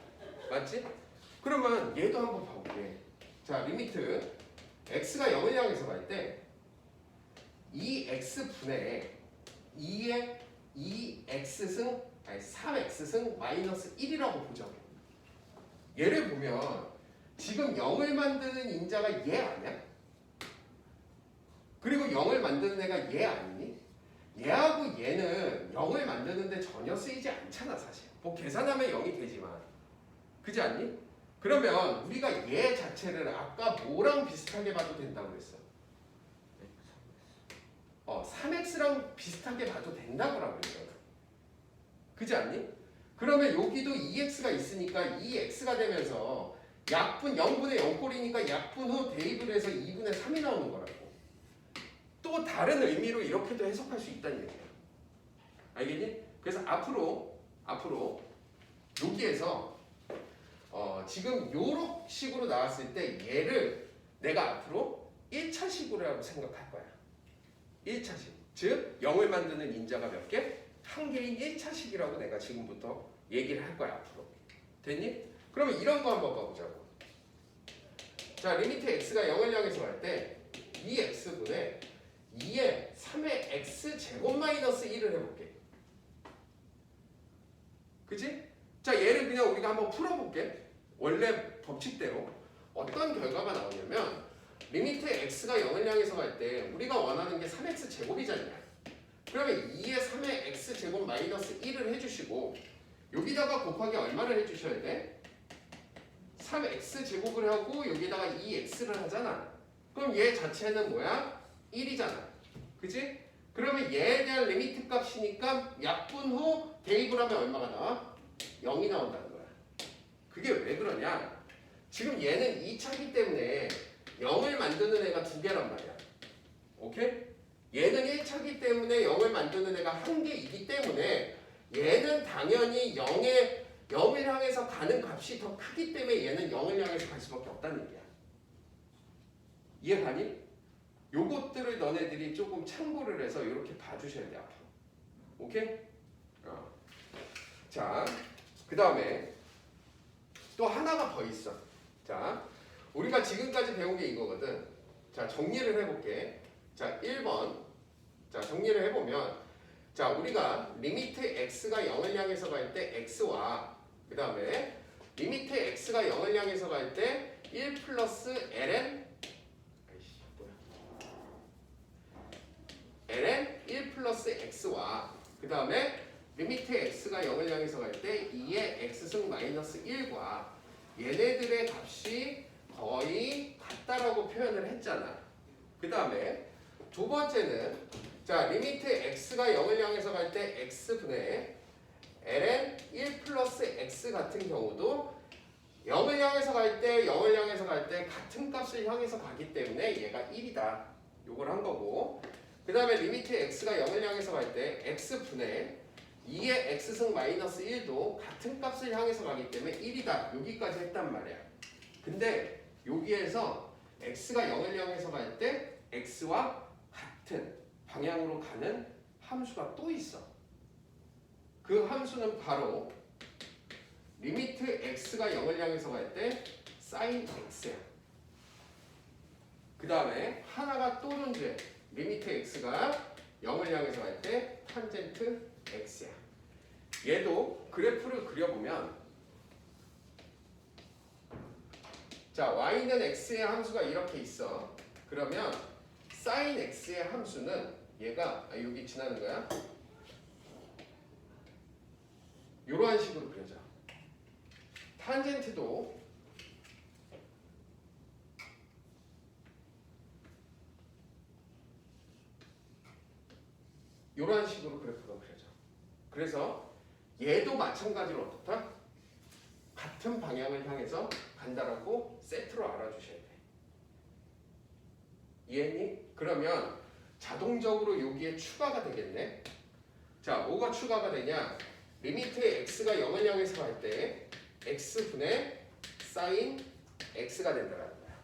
맞지? 그러면 얘도 한번 봐볼게. 자, 리미트 x가 0을 향해서 갈 때 2x분의 2의 2x승 아니 3x승 마이너스 1이라고 보자고. 얘를 보면 지금 0을 만드는 인자가 얘 아니야? 그리고 0을 만드는 애가 얘 아니니? 얘하고 얘는 0을 만드는데 전혀 쓰이지 않잖아 사실. 뭐 계산하면 0이 되지만. 그지 않니? 그러면 우리가 얘 자체를 아까 뭐랑 비슷하게 봐도 된다고 그랬어? 3x랑 비슷하게 봐도 된다고 그랬잖아. 그지 않니? 그러면 여기도 2x가 있으니까 2x가 되면서 약분 0분의 0꼴이니까 약분 후 대입을 해서 2분의 3이 나오는 거라고. 또 다른 의미로 이렇게도 해석할 수 있다는 얘기야. 알겠니? 그래서 앞으로 여기에서 지금 요런 식으로 나왔을 때 얘를 내가 앞으로 1차식으로 생각할 거야. 1차식. 즉 0을 만드는 인자가 몇 개? 한 개인 1차식이라고 내가 지금부터 얘기를 할 거야 앞으로. 됐니? 그러면 이런 거 한번 봐보자고. 자, 리미트 x가 0을 향해서 갈 때 2x분의 2의 3의 x제곱 마이너스 1을 해볼게. 그치? 자, 얘를 그냥 우리가 한번 풀어볼게. 원래 법칙대로 어떤 결과가 나오냐면 리미트 x가 0을 향해서 갈 때 우리가 원하는 게 3x 제곱이잖냐. 그러면 2의 3의 x제곱 마이너스 1을 해주시고 여기다가 곱하기 얼마를 해주셔야 돼? 3x제곱을 하고 여기다가 2x를 하잖아. 그럼 얘 자체는 뭐야? 1이잖아. 그치? 그러면 얘에 대한 리미트 값이니까 약분 후 대입을 하면 얼마가 나와? 0이 나온다는 거야. 그게 왜 그러냐? 지금 얘는 2차기 때문에 0을 만드는 애가 두 개란 말이야. 오케이? 얘는 1차기 때문에 0을 만드는 애가 한 개이기 때문에 얘는 당연히 0을 향해서 가는 값이 더 크기 때문에 얘는 0을 향해서 갈 수밖에 없다는 얘기야. 이해가니? 요것들을 너네들이 조금 참고를 해서 이렇게 봐주셔야 돼 앞으로. 오케이? 자, 그 다음에 또 하나가 더 있어. 자, 우리가 지금까지 배운 게 이거거든. 자, 정리를 해볼게. 자, 1번. 자, 정리를 해보면 자, 우리가 리미트 x가 0을 향해서 갈 때 x와 그 다음에 리미트 x가 0을 향해서 갈 때 1 플러스 ln ln 1 플러스 x와 그 다음에 리미트 x가 0을 향해서 갈 때 2의 x승 마이너스 1과 얘네들의 값이 거의 같다라고 표현을 했잖아. 그 다음에 두 번째는 자, 리미트 x가 0을 향해서 갈 때 x분의 ln 1 플러스 x 같은 경우도 0을 향해서 갈 때 0을 향해서 갈 때 같은 값을 향해서 가기 때문에 얘가 1이다. 요걸 한 거고 그 다음에 리미트 x가 0을 향해서 갈 때 x분의 2의 x승 마이너스 1도 같은 값을 향해서 가기 때문에 1이다. 여기까지 했단 말이야. 근데 여기에서 x가 0을 향해서 갈 때 x와 같은 방향으로 가는 함수가 또 있어. 그 함수는 바로 리미트 x가 0을 향해서 갈 때 sin x야. 그 다음에 하나가 또 존재해. 리미트 x가 0을 향해서 갈 때 탄젠트 x야. 얘도 그래프를 그려보면 자, y는 x의 함수가 이렇게 있어. 그러면 sin x의 함수는 얘가 여기 지나는 거야. 이러한 식으로 그려져. 탄젠트도 이러한 식으로 그래프가 그려져. 그래서 얘도 마찬가지로 어떻다? 같은 방향을 향해서 간다라고 세트로 알아주셔야 돼. 이해했니? 그러면 자동적으로 여기에 추가가 되겠네. 자, 뭐가 추가가 되냐? 리미트에 x가 0을 향해서 갈 때 x분의 사인 x가 된다는 거야.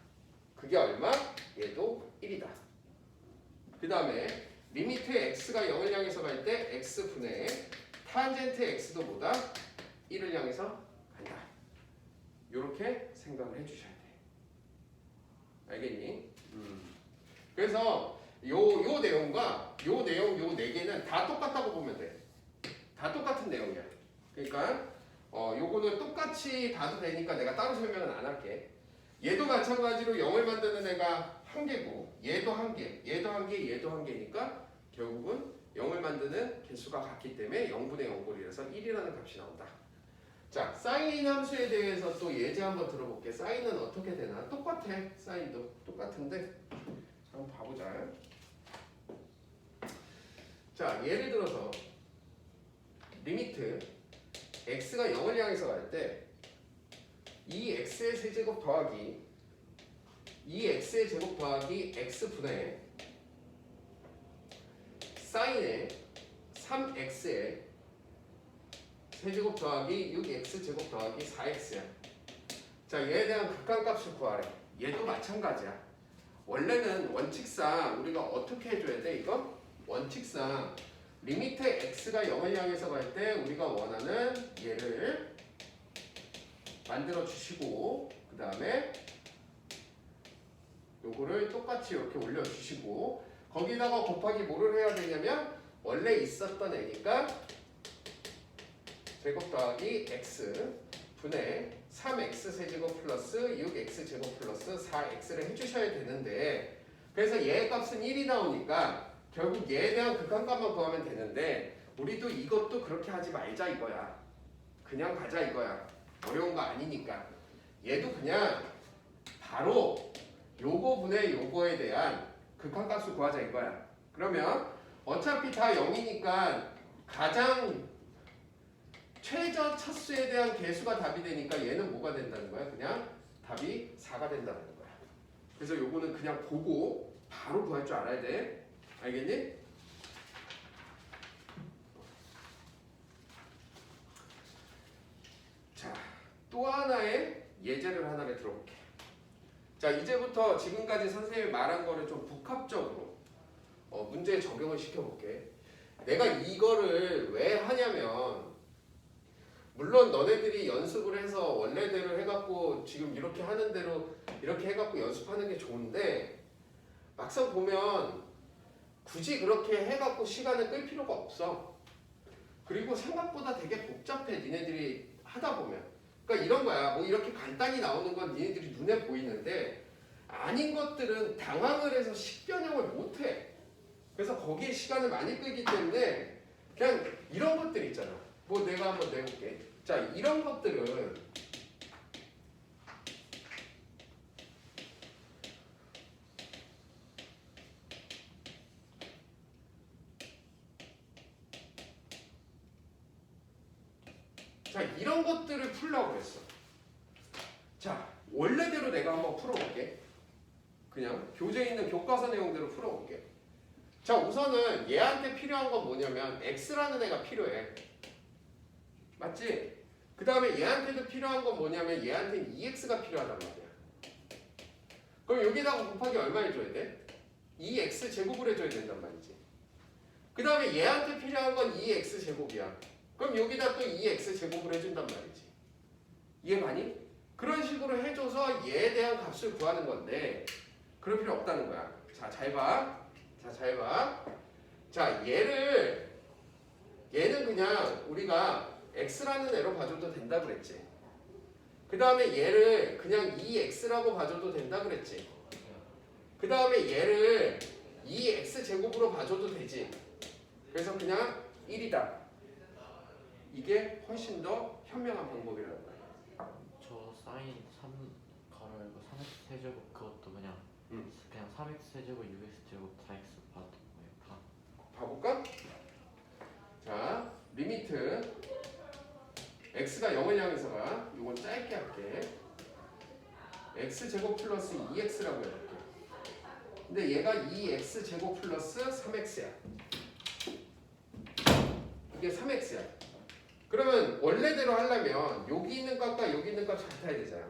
그게 얼마? 얘도 1이다. 그 다음에 리미트에 x가 0을 향해서 갈 때 x분의 탄젠트 x도 뭐다? 1을 향해서 간다. 이렇게 생각을 해주셔야 돼. 알겠니? 그래서 요 내용과 요 내용 요 네 개는 다 똑같다고 보면 돼. 다 똑같은 내용이야. 그러니까 요거는 똑같이 봐도 되니까 내가 따로 설명은 안 할게. 얘도 마찬가지로 0을 만드는 애가 한 개고 얘도 한 개, 얘도 한 개, 얘도 한 개니까 결국은 0을 만드는 개수가 같기 때문에 0분의 0꼴이라서 1이라는 값이 나온다. 자, 사인 함수에 대해서 또 예제 한번 들어볼게. 사인은 어떻게 되나? 똑같아. 사인도 똑같은데 한번 봐보자. 자, 예를 들어서 리미트 x가 0을 향해서 갈 때 이 x의 세제곱 더하기 이 x의 제곱 더하기 x분의 사인의 3x의 세제곱 더하기 6x 제곱 더하기 4x야. 자, 얘에 대한 극한값을 구하래. 얘도 마찬가지야. 원래는 원칙상 우리가 어떻게 해줘야 돼? 이거? 원칙상 리미트 x가 0을 향해서 갈 때 우리가 원하는 얘를 만들어 주시고 그 다음에 요거를 똑같이 이렇게 올려 주시고 거기다가 곱하기 뭐를 해야 되냐면 원래 있었던 애니까 제곱 더하기 x 분의 3x 세제곱 플러스 6x 제곱 플러스 4x를 해주셔야 되는데 그래서 얘의 값은 1이 나오니까 결국 얘에 대한 극한값만 구하면 되는데 우리도 이것도 그렇게 하지 말자 이거야. 그냥 가자 이거야. 어려운 거 아니니까. 얘도 그냥 바로 요거 분의 요거에 대한 극한값을 구하자 이거야. 그러면 어차피 다 0이니까 가장 최저 차수에 대한 개수가 답이 되니까 얘는 뭐가 된다는 거야? 그냥 답이 4가 된다는 거야. 그래서 요거는 그냥 보고 바로 구할 줄 알아야 돼. 알겠니? 자, 또 하나의 예제를 하나를 들어볼게. 자, 이제부터 지금까지 선생님이 말한 거를 좀 복합적으로 문제에 적용을 시켜볼게. 내가 이거를 왜 하냐면 물론 너네들이 연습을 해서 원래대로 해갖고 지금 이렇게 하는 대로 이렇게 해갖고 연습하는 게 좋은데 막상 보면 굳이 그렇게 해갖고 시간을 끌 필요가 없어. 그리고 생각보다 되게 복잡해 니네들이 하다 보면. 그러니까 이런 거야. 뭐 이렇게 간단히 나오는 건 니네들이 눈에 보이는데 아닌 것들은 당황을 해서 식변형을 못해. 그래서 거기에 시간을 많이 끌기 때문에 그냥 이런 것들 있잖아. 뭐 내가 한번 내볼게. 자, 이런 것들은 자, 이런 것들을 풀려고 했어. 자, 원래대로 내가 한번 풀어볼게. 그냥 교재에 있는 교과서 내용대로 풀어볼게. 자, 우선은 얘한테 필요한 건 뭐냐면 x라는 애가 필요해. 맞지? 그 다음에 얘한테도 필요한 건 뭐냐면 얘한테는 2x가 필요하단 말이야. 그럼 여기다가 곱하기 얼마 해줘야 돼? 2x 제곱을 해줘야 된단 말이지. 그 다음에 얘한테 필요한 건 2x 제곱이야. 그럼 여기다 또 2x 제곱을 해준단 말이지. 이해가니? 그런 식으로 해줘서 얘에 대한 값을 구하는 건데 그럴 필요 없다는 거야. 자, 잘 봐. 자, 잘 봐. 자, 얘는 그냥 우리가 x라는 애로 봐줘도 된다 그랬지. 그 다음에 얘를 그냥 2x라고 봐줘도 된다 그랬지. 그 다음에 얘를 2x 제곱으로 봐줘도 되지. 그래서 그냥 1이다. 이게 훨씬 더 현명한 방법이라는 거야. 저 사인 3 가로 열고 3x 세제곱 그것도 그냥 3x 세제곱 6x 제곱 4x 받은 거예요. 다. 봐볼까? 자, 리미트 x가 0을 향해서 가. 이건 짧게 할게. x 제곱 플러스 2x라고 해볼게. 근데 얘가 2x 제곱 플러스 3x야. 이게 3x야. 그러면 원래대로 하려면 여기 있는 값과 여기 있는 값이 같아야 되잖아.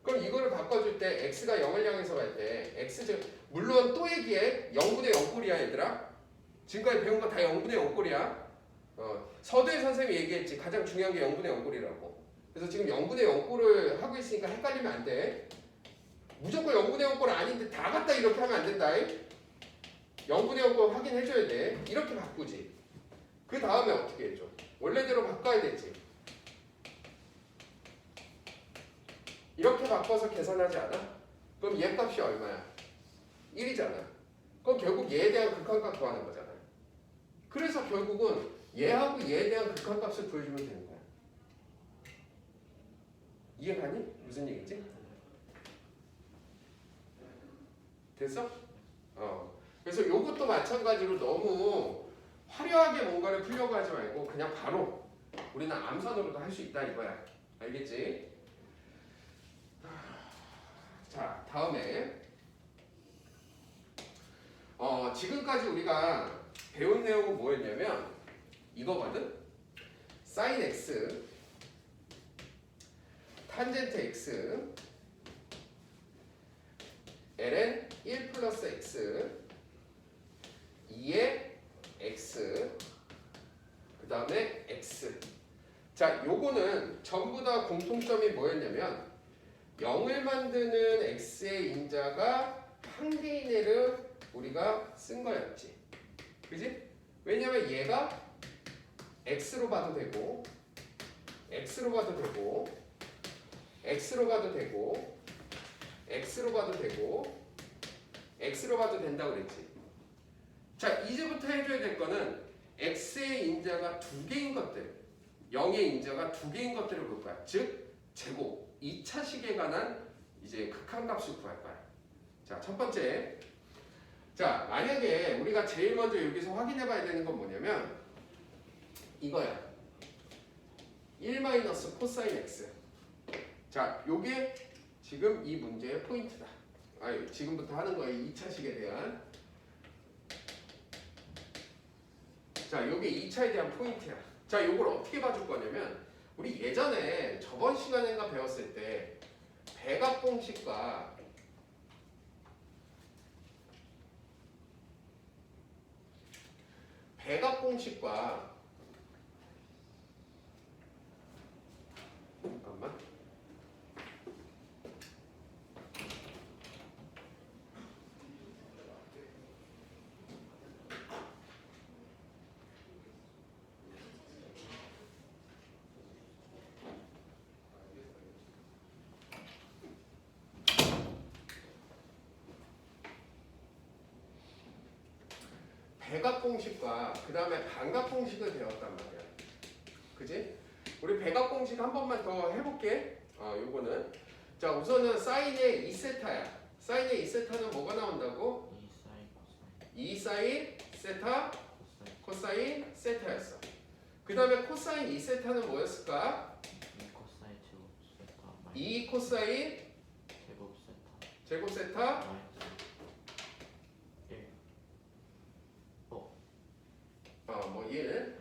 그럼 이거를 바꿔줄 때 x가 0을 향해서 갈 때 x 물론 또 얘기해. 0분의 0꼴이야 얘들아. 지금까지 배운 거 다 0분의 0꼴이야. 서두에 선생님이 얘기했지. 가장 중요한 게 0분의 0꼴이라고. 그래서 지금 0분의 0꼴을 하고 있으니까 헷갈리면 안 돼. 무조건 0분의 0꼴 아닌데 다 같다 이렇게 하면 안 된다. 0분의 0꼴 확인해줘야 돼. 이렇게 바꾸지. 그 다음에 어떻게 해줘? 원래대로 바꿔야 되지. 이렇게 바꿔서 계산하지 않아? 그럼 얘 값이 얼마야? 1이잖아. 그럼 결국 얘에 대한 극한값 구하는 거잖아. 그래서 결국은 얘하고 얘에 대한 극한값을 구해주면 되는 거야. 이해가니? 무슨 얘기지? 됐어? 그래서 요것도 마찬가지로 너무 화려하게 뭔가를 풀려고 하지 말고 그냥 바로 우리는 암산으로도 할 수 있다 이거야. 알겠지? 자, 다음에 지금까지 우리가 배운 내용은 뭐였냐면 이거거든? sin x, 탄젠트 x, ln 1 플러스 x, 2의 x, 그 다음에 x. 자, 요거는 전부 다 공통점이 뭐였냐면 0을 만드는 x의 인자가 한 개인애를 우리가 쓴 거였지. 그지? 왜냐면 얘가 x로 봐도 되고 x로 봐도 되고 x로 봐도 되고 x로 봐도 되고 x로 봐도 된다고 그랬지. 자, 이제부터 해줘야 될 거는 x의 인자가 두 개인 것들, 0의 인자가 두 개인 것들을 볼 거야. 즉 제곱 2차식에 관한 이제 극한값을 구할 거야. 자, 첫 번째. 자, 만약에 우리가 제일 먼저 여기서 확인해 봐야 되는 건 뭐냐면 이거야. 1 마이너스 코사인 x. 자, 요게 지금 이 문제의 포인트다. 지금부터 하는 거야. 2차식에 대한. 자, 요게 2차에 대한 포인트야. 자, 요걸 어떻게 봐줄 거냐면 우리 예전에 저번 시간인가 배웠을 때 배각공식과 잠깐만. 배각공식과 그 다음에 반각공식을 배웠단 말이야. 그지? 우리 배각공식 한 번만 더 해볼게. 요거는 자, 우선은 사인의 2세타야. 사인의 2세타는 뭐가 나온다고? 2 사인 세타 코사인 세타였어. 그 다음에 코사인 2세타는 뭐였을까? 2 코사인 제곱 세타 뭐 1.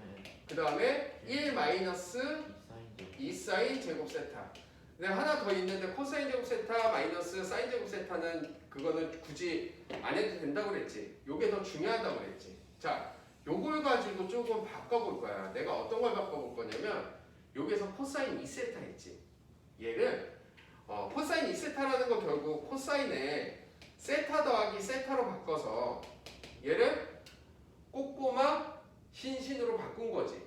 그 다음에 1 마이너스 2 사인 제곱 세타. 근데 하나 더 있는데 코사인 제곱 세타 마이너스 사인 제곱 세타는 그거는 굳이 안 해도 된다고 그랬지. 요게 더 중요하다고 그랬지. 자, 요걸 가지고 조금 바꿔볼 거야. 내가 어떤 걸 바꿔볼 거냐면 여기서 코사인 2세타 있지. 얘를 코사인 2세타라는 건 결국 코사인에 세타 더하기 세타로 바꿔서 얘를 꼬꼬마 신신으로 바꾼 거지.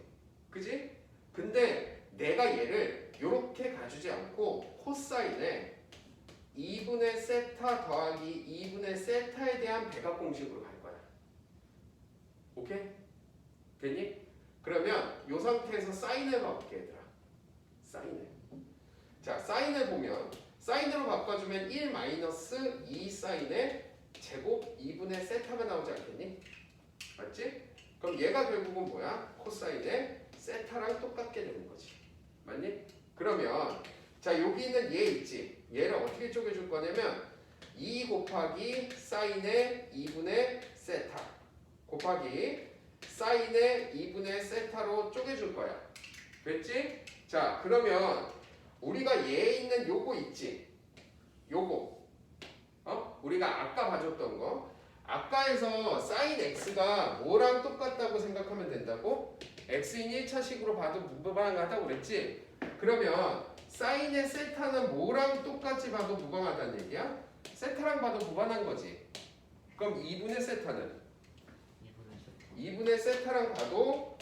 그지? 근데 내가 얘를 이렇게 가주지 않고 코사인에 2분의 세타 더하기 2분의 세타에 대한 배각공식으로 갈 거야. 오케이? 됐니? 그러면 이 상태에서 사인을 봐볼게 얘들아. 사인을. 자, 사인을 보면 사인으로 바꿔주면 1 마이너스 2 사인의 제곱 2분의 세타가 나오지 않겠니? 맞지? 그럼 얘가 결국은 뭐야? 코사인의 세타랑 똑같게 되는 거지. 맞니? 그러면 자, 여기 있는 얘 있지? 얘를 어떻게 쪼개줄 거냐면 2 곱하기 사인의 2분의 세타 곱하기 사인의 2분의 세타로 쪼개줄 거야. 됐지? 자, 그러면 우리가 얘에 있는 요거 있지? 요거. 우리가 아까 봐줬던 거. 아까에서 사인 x가 뭐랑 똑같다고 생각하면 된다고? x인 1차식으로 봐도 무방하다고 그랬지? 그러면 사인의 세타는 뭐랑 똑같이 봐도 무방하다는 얘기야? 세타랑 봐도 무방한 거지. 그럼 2분의 세타는? 2분의 세타랑 봐도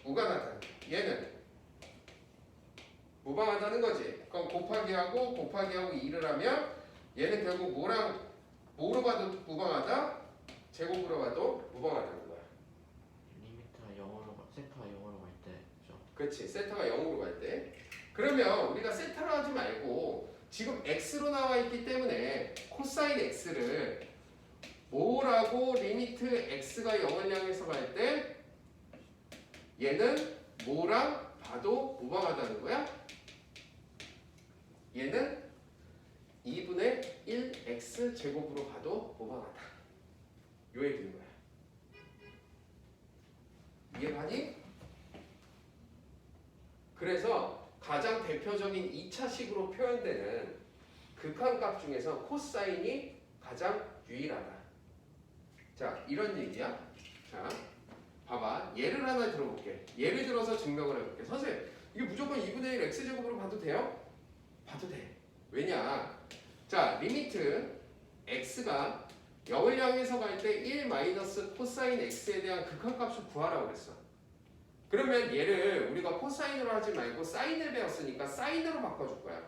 무관하다. 얘는 무방하다는 거지. 그럼 곱하기하고 2를 하면 얘는 결국 뭐로 봐도 무방하다? 제곱으로 봐도 무방하다는 거야. 리미트가 0으로 세타가 0으로 갈 때, 그죠? 그렇지. 세타가 0으로 갈 때. 그러면 우리가 세타로 하지 말고 지금 x로 나와 있기 때문에 코사인 x를 뭐라고 리미트 x가 0을 향해서 갈 때 얘는 뭐랑 봐도 무방하다는 거야? 얘는 2분의 1x 제곱으로 봐도 무방하다. 요 얘기인 거야. 이해가니? 그래서 가장 대표적인 2차식으로 표현되는 극한값 중에서 코사인이 가장 유일하다. 자, 이런 얘기야. 자, 봐봐. 예를 하나 들어볼게. 예를 들어서 증명을 해볼게. 선생님, 이게 무조건 2분의 1 x제곱으로 봐도 돼요? 봐도 돼. 왜냐? 자, 리미트 x가 0을 향해서 갈 때 1 마이너스 코사인 x에 대한 극한값을 구하라고 그랬어. 그러면 얘를 우리가 코사인으로 하지 말고 사인을 배웠으니까 사인으로 바꿔줄 거야.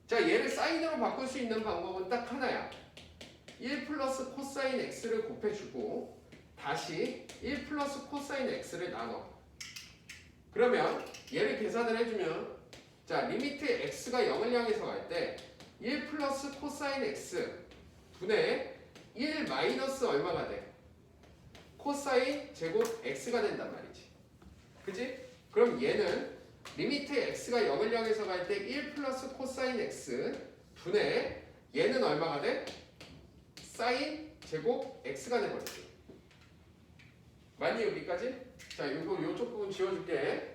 자, 얘를 사인으로 바꿀 수 있는 방법은 딱 하나야. 1 플러스 코사인 x를 곱해주고 다시 1 플러스 코사인 x를 나눠. 그러면 얘를 계산을 해주면 자, 리미트 x가 0을 향해서 갈 때 1 플러스 코사인 x 분의 1 마이너스 얼마가 돼? 코사인 제곱 x가 된단 말이지. 그치? 그럼 얘는 리미트 x가 0을 향해서 갈 때 1 플러스 코사인 x 분의 얘는 얼마가 돼? 사인 제곱 x가 돼버리지. 맞니 여기까지? 자, 요쪽 부분 지워줄게.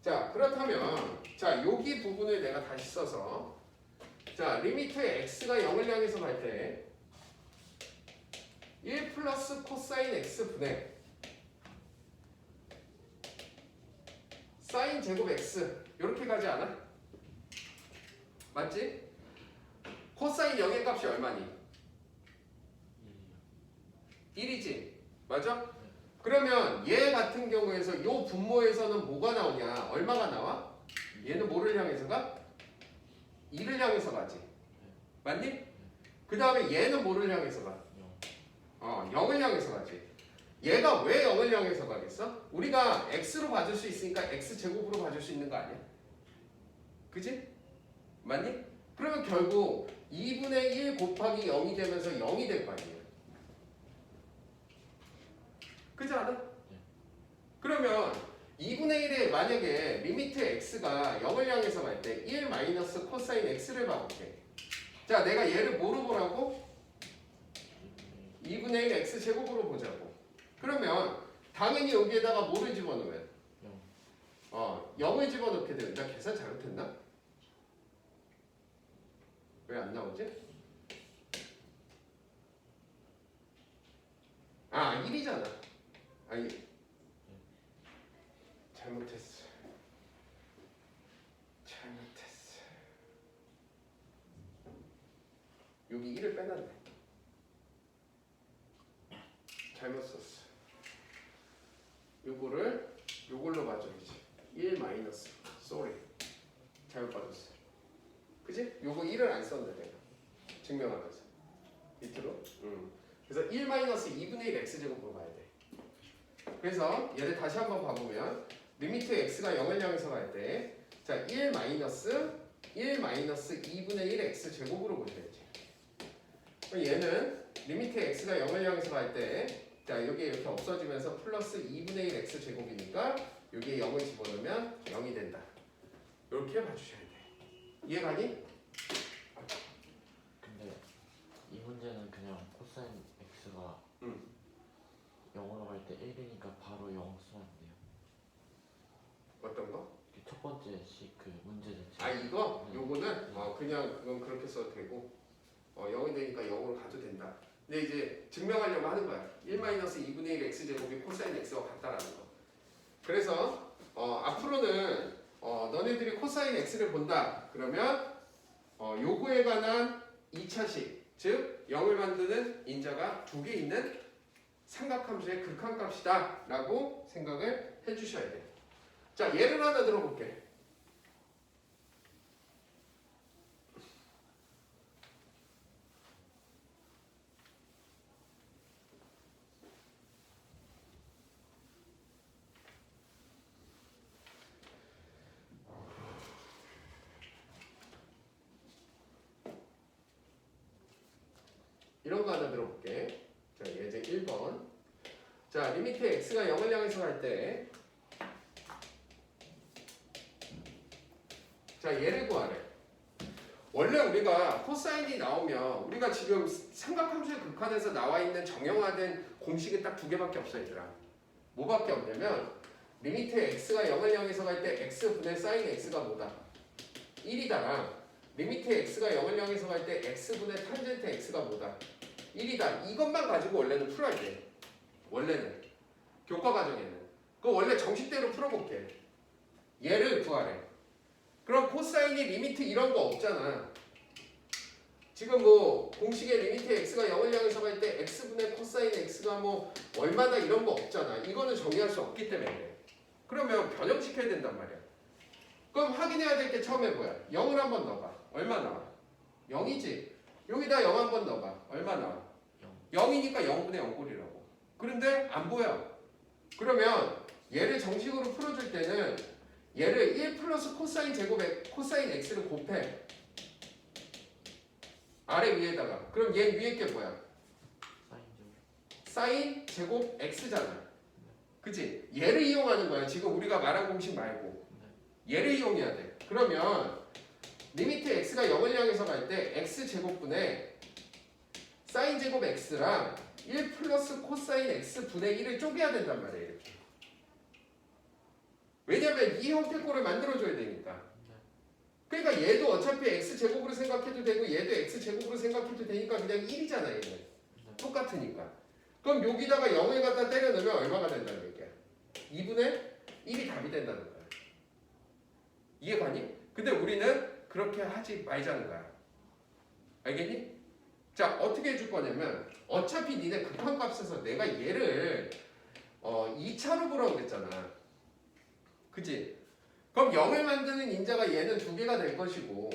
자, 그렇다면 자, 여기 부분을 내가 다시 써서 자, 리미트 x가 0을 향해서 갈 때 1 플러스 코사인 x 분의 사인 제곱 x 이렇게 가지 않아? 맞지? 코사인 0의 값이 얼마니? 1이지? 맞아? 그러면 얘 같은 경우에서 이 분모에서는 뭐가 나오냐? 얼마가 나와? 얘는 뭐를 향해서 가? 2를 향해서 가지. 맞니? 그 다음에 얘는 뭐를 향해서 가? 0을 향해서 가지. 얘가 왜 0을 향해서 가겠어? 우리가 x로 봐줄 수 있으니까 x제곱으로 봐줄 수 있는 거 아니야? 그지? 맞니? 그러면 결국 2분의 1 곱하기 0이 되면서 0이 될 거 아니야. 그렇지 않아? 그러면 2분의 1에 만약에 리미트 x가 0을 향해서 갈 때 1 마이너스 코사인 x를 봐볼게. 자, 내가 얘를 뭐로 보라고? 2분의 1 x제곱으로 보자고. 그러면 당연히 여기에다가 뭐를 집어넣으면? 0을 집어넣게 되면 나 계산 잘못했나? 왜 안 나오지? 아, 1이잖아. 아니, 잘못했어. 여기 1을 빼놨네. 잘못 썼어. 요걸로 봐줘야지. 1 마이너스. 쏘리. 잘못 봐줬어. 그치? 요거 1을 안 썼네 내가. 증명하면서. 밑으로. 그래서 1 마이너스 2분의 1 x제곱으로 봐야 돼. 그래서 얘를 다시 한번 봐보면 리미트 x가 0을 향해서 갈 때 자, 1 마이너스 2분의 1 x제곱으로 보셔야지. 그럼 얘는 리미트 x가 0을 향해서 갈 때 자 여기 이렇게 없어지면서 플러스 2분의 1 x 제곱이니까 여기에 0을 집어넣으면 0이 된다. 이렇게 봐주셔야 돼. 이해가니? 근데 이 문제는 그냥 코사인 x가 응. 0으로 갈 때 1이니까 바로 0 쓰면 안 돼요. 어떤 거? 첫 번째 그 문제 자체. 아 이거? 요거는 그냥 그건 그렇게 써도 되고 0이 되니까 0으로 가도 된다. 근데 이제 증명하려고 하는 거야. 1-2분의 1 x제곱이 코사인 x와 같다라는 거. 그래서 앞으로는 너네들이 코사인 x를 본다. 그러면 요거에 관한 2차식, 즉 0을 만드는 인자가 2개 있는 삼각함수의 극한값이다 라고 생각을 해주셔야 돼요. 자 예를 하나 들어볼게. 이런 거 하나 들어볼게. 자, 예제 1번. 자, 리미트 x가 0을 향해서 갈 때, 자, 얘를 구하래. 원래 우리가 코사인이 나오면 우리가 지금 삼각함수의 극한에서 나와 있는 정형화된 공식이 딱 2개밖에 없어 얘들아. 뭐밖에 없냐면 리미트 x가 0을 향해서 갈 때 x분의 사인 x가 뭐다? 1이다랑 리미트 x가 0을 향해서 갈 때 x분의 탄젠트 x가 뭐다? 1이다. 이것만 가지고 원래는 풀어야 돼. 원래는. 교과 과정에는. 그 원래 정식대로 풀어볼게. 얘를 구하래. 그럼 코사인이 리미트 이런 거 없잖아. 지금 뭐 공식의 리미트 x가 0을 향해서 갈 때 x분의 코사인 x가 뭐 얼마나 이런 거 없잖아. 이거는 정의할 수 없기 때문에 그래. 그러면 변형시켜야 된단 말이야. 그럼 확인해야 될 게 처음에 뭐야? 0을 한번 넣어봐. 얼마 나와? 0이지. 여기다 0 한번 넣어봐. 얼마 나와? 0이니까 0분의 0꼴이라고. 그런데 안 보여. 그러면 얘를 정식으로 풀어줄 때는 얘를 1 플러스 코사인 제곱 코사인 x를 곱해. 아래 위에다가. 그럼 얘 위에 게 뭐야? 사인 제곱 x잖아. 그치? 얘를 이용하는 거야. 지금 우리가 말한 공식 말고. 얘를 이용해야 돼. 그러면 리미트 x가 0을 향해서 갈 때 x제곱분의 사인 제곱 x랑 1 플러스 코사인 x분의 1을 쪼개야 된단 말이에요. 이렇게. 왜냐면 이 형태꼴을 만들어줘야 되니까. 그러니까 얘도 어차피 x제곱으로 생각해도 되고 얘도 x제곱으로 생각해도 되니까 그냥 1이잖아 얘는. 똑같으니까. 그럼 여기다가 0을 갖다 때려 넣으면 얼마가 된다는 얘기야? 2분의 1이 답이 된다는 거야. 이해가니? 근데 우리는 그렇게 하지 말자는 거야. 알겠니? 자, 어떻게 해줄 거냐면 어차피 니네 극한값에서 내가 얘를 2차로 보라고 그랬잖아. 그치? 그럼 0을 만드는 인자가 얘는 2개가 될 것이고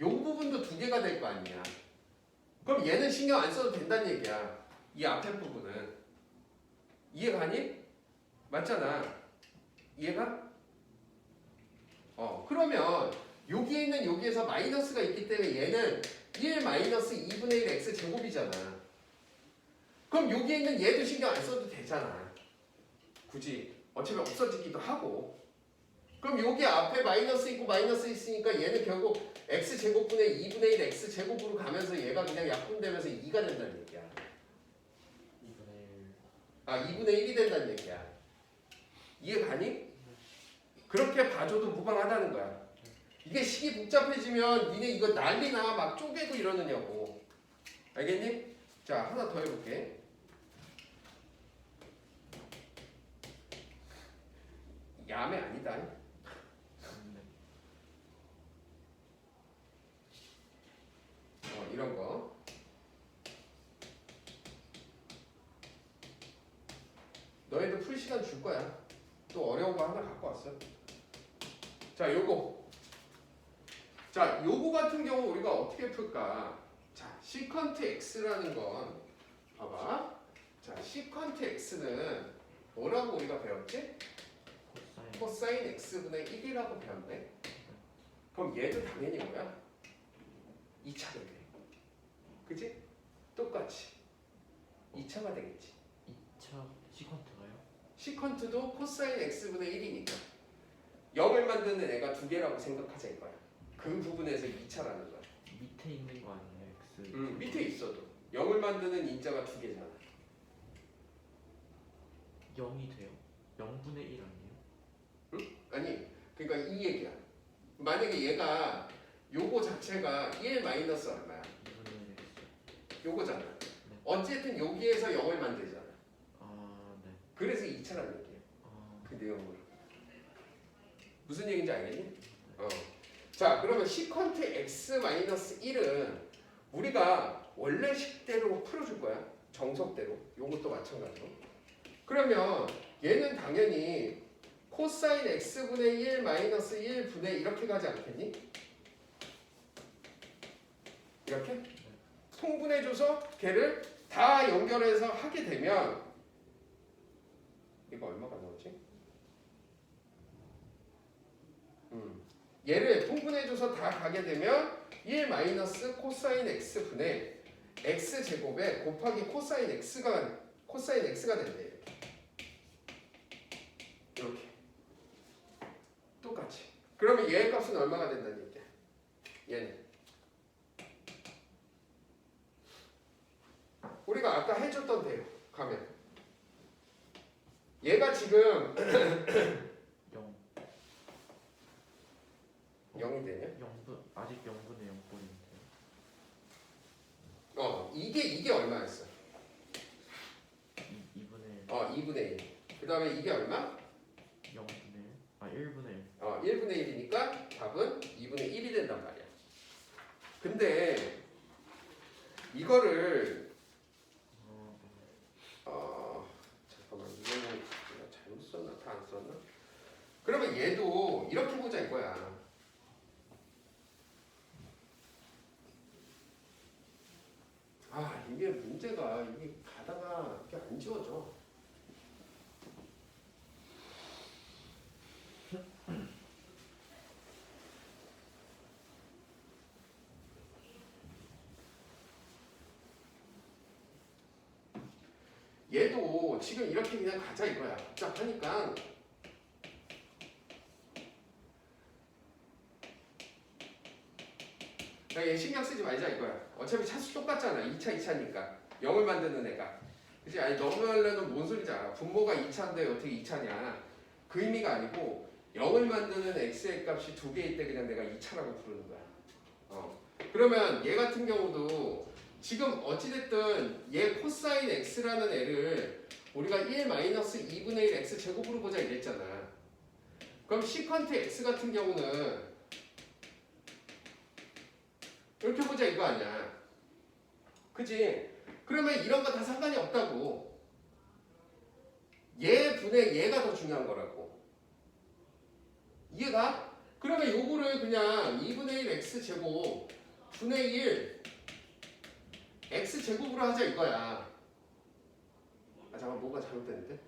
요 부분도 2개가 될 거 아니야. 그럼 얘는 신경 안 써도 된다는 얘기야. 이 앞에 부분은. 이해가니? 맞잖아. 이해가? 그러면 여기에 있는 여기에서 마이너스가 있기 때문에 얘는 1 마이너스 2분의 1 x 제곱이잖아. 그럼 여기에 있는 얘도 신경 안 써도 되잖아. 굳이 어차피 없어지기도 하고. 그럼 여기 앞에 마이너스 있고 마이너스 있으니까 얘는 결국 x 제곱분의 2분의 1 x 제곱으로 가면서 얘가 그냥 약분되면서 2가 된다는 얘기야. 2분의 1이 된다는 얘기야. 이해가니? 그렇게 봐줘도 무방하다는 거야. 이게 식이 복잡해지면 니네 이거 난리나 막 쪼개고 이러느냐고. 알겠니? 자, 하나 더 해볼게. 야매 아니다. 이런 거. 너희도 풀 시간 줄 거야. 또 어려운 거 하나 갖고 왔어. 자, 요거. 자, 요거 같은 경우 우리가 어떻게 풀까? 자, 시컨트 x라는 건 봐봐. 자, 시컨트 x는 뭐라고 우리가 배웠지? 코사인 x분의 1이라고 배웠네. 그럼 얘도 당연히 뭐야? 2차 되네. 그치? 똑같이 2차가 되겠지. 2차 시퀀트가요? 시컨트도 코사인 x분의 1이니까 0을 만드는 애가 두 개라고 생각하자 이거야. 그 부분에서 2차라는 거야. 밑에 있는 거 아니에요? x. 밑에 있어도 0을 만드는 인자가 두 개잖아. 0이 돼요? 0분의 1 아니에요? 아니 그러니까 이 얘기야. 만약에 얘가 요거 자체가 1 마이너스 얼마야? 2분의 1 x. 요거잖아. 어쨌든 여기에서 0을 만들잖아. 아, 네. 그래서 2차라는 얘기야. 그 내용으로. 무슨 얘기인지 알겠니? 자 그러면 시컨트 x 마이너스 1은 우리가 원래 식대로 풀어줄 거야. 정석대로. 요것도 마찬가지로. 그러면 얘는 당연히 코사인 x분의 1 마이너스 1분의 이렇게 가지 않겠니? 이렇게? 통분해줘서 걔를 다 연결해서 하게 되면 이거 얼마가 나오지? 얘를 통분해줘서 다 가게 되면 1 마이너스 코사인 x분의 x제곱에 곱하기 코사인 x가 된대. 이렇게 똑같이. 그러면 얘의 값은 얼마가 된다는 얘기야? 얘는 우리가 아까 해줬던 대로 가면 얘가 지금 0. 0이 되냐? 0분 아직 0분의 0분인데. 이게 얼마였어? 2분의 2분의 1. 그 다음에 이게 얼마? 0분의 1. 아 1분의 1. 1분의 1이니까 답은 2분의 1이 된단 말이야. 근데 이거를 잠깐만 이거는 내가 잘못 썼나? 다 안 썼나? 그러면 얘도 이렇게 보자 이거야. 이게 문제가 이게 가다가 이게 안 지워져. 얘도 지금 이렇게 그냥 가자 이거야. 복잡하니까. 얘 신경 쓰지 말자 이거야. 어차피 차수 똑같잖아. 2차 2차니까 0을 만드는 애가. 그치? 아니 너무하려면 뭔 소리지 알아. 분모가 2차인데 어떻게 2차냐. 그 의미가 아니고 0을 만드는 x의 값이 두 개일 때 그냥 내가 2차라고 부르는 거야. 그러면 얘 같은 경우도 지금 어찌됐든 얘 코사인 x라는 애를 우리가 1 마이너스 2분의 1 x 제곱으로 보자 이랬잖아. 그럼 시컨트 x 같은 경우는 이렇게 보자 이거 아니야. 그지? 그러면 이런 거 다 상관이 없다고. 얘 분의 얘가 더 중요한 거라고. 이해가? 그러면 요거를 그냥 2분의 1 x 제곱 분의 1 x 제곱으로 하자 이거야. 잠깐 뭐가 잘못됐는데?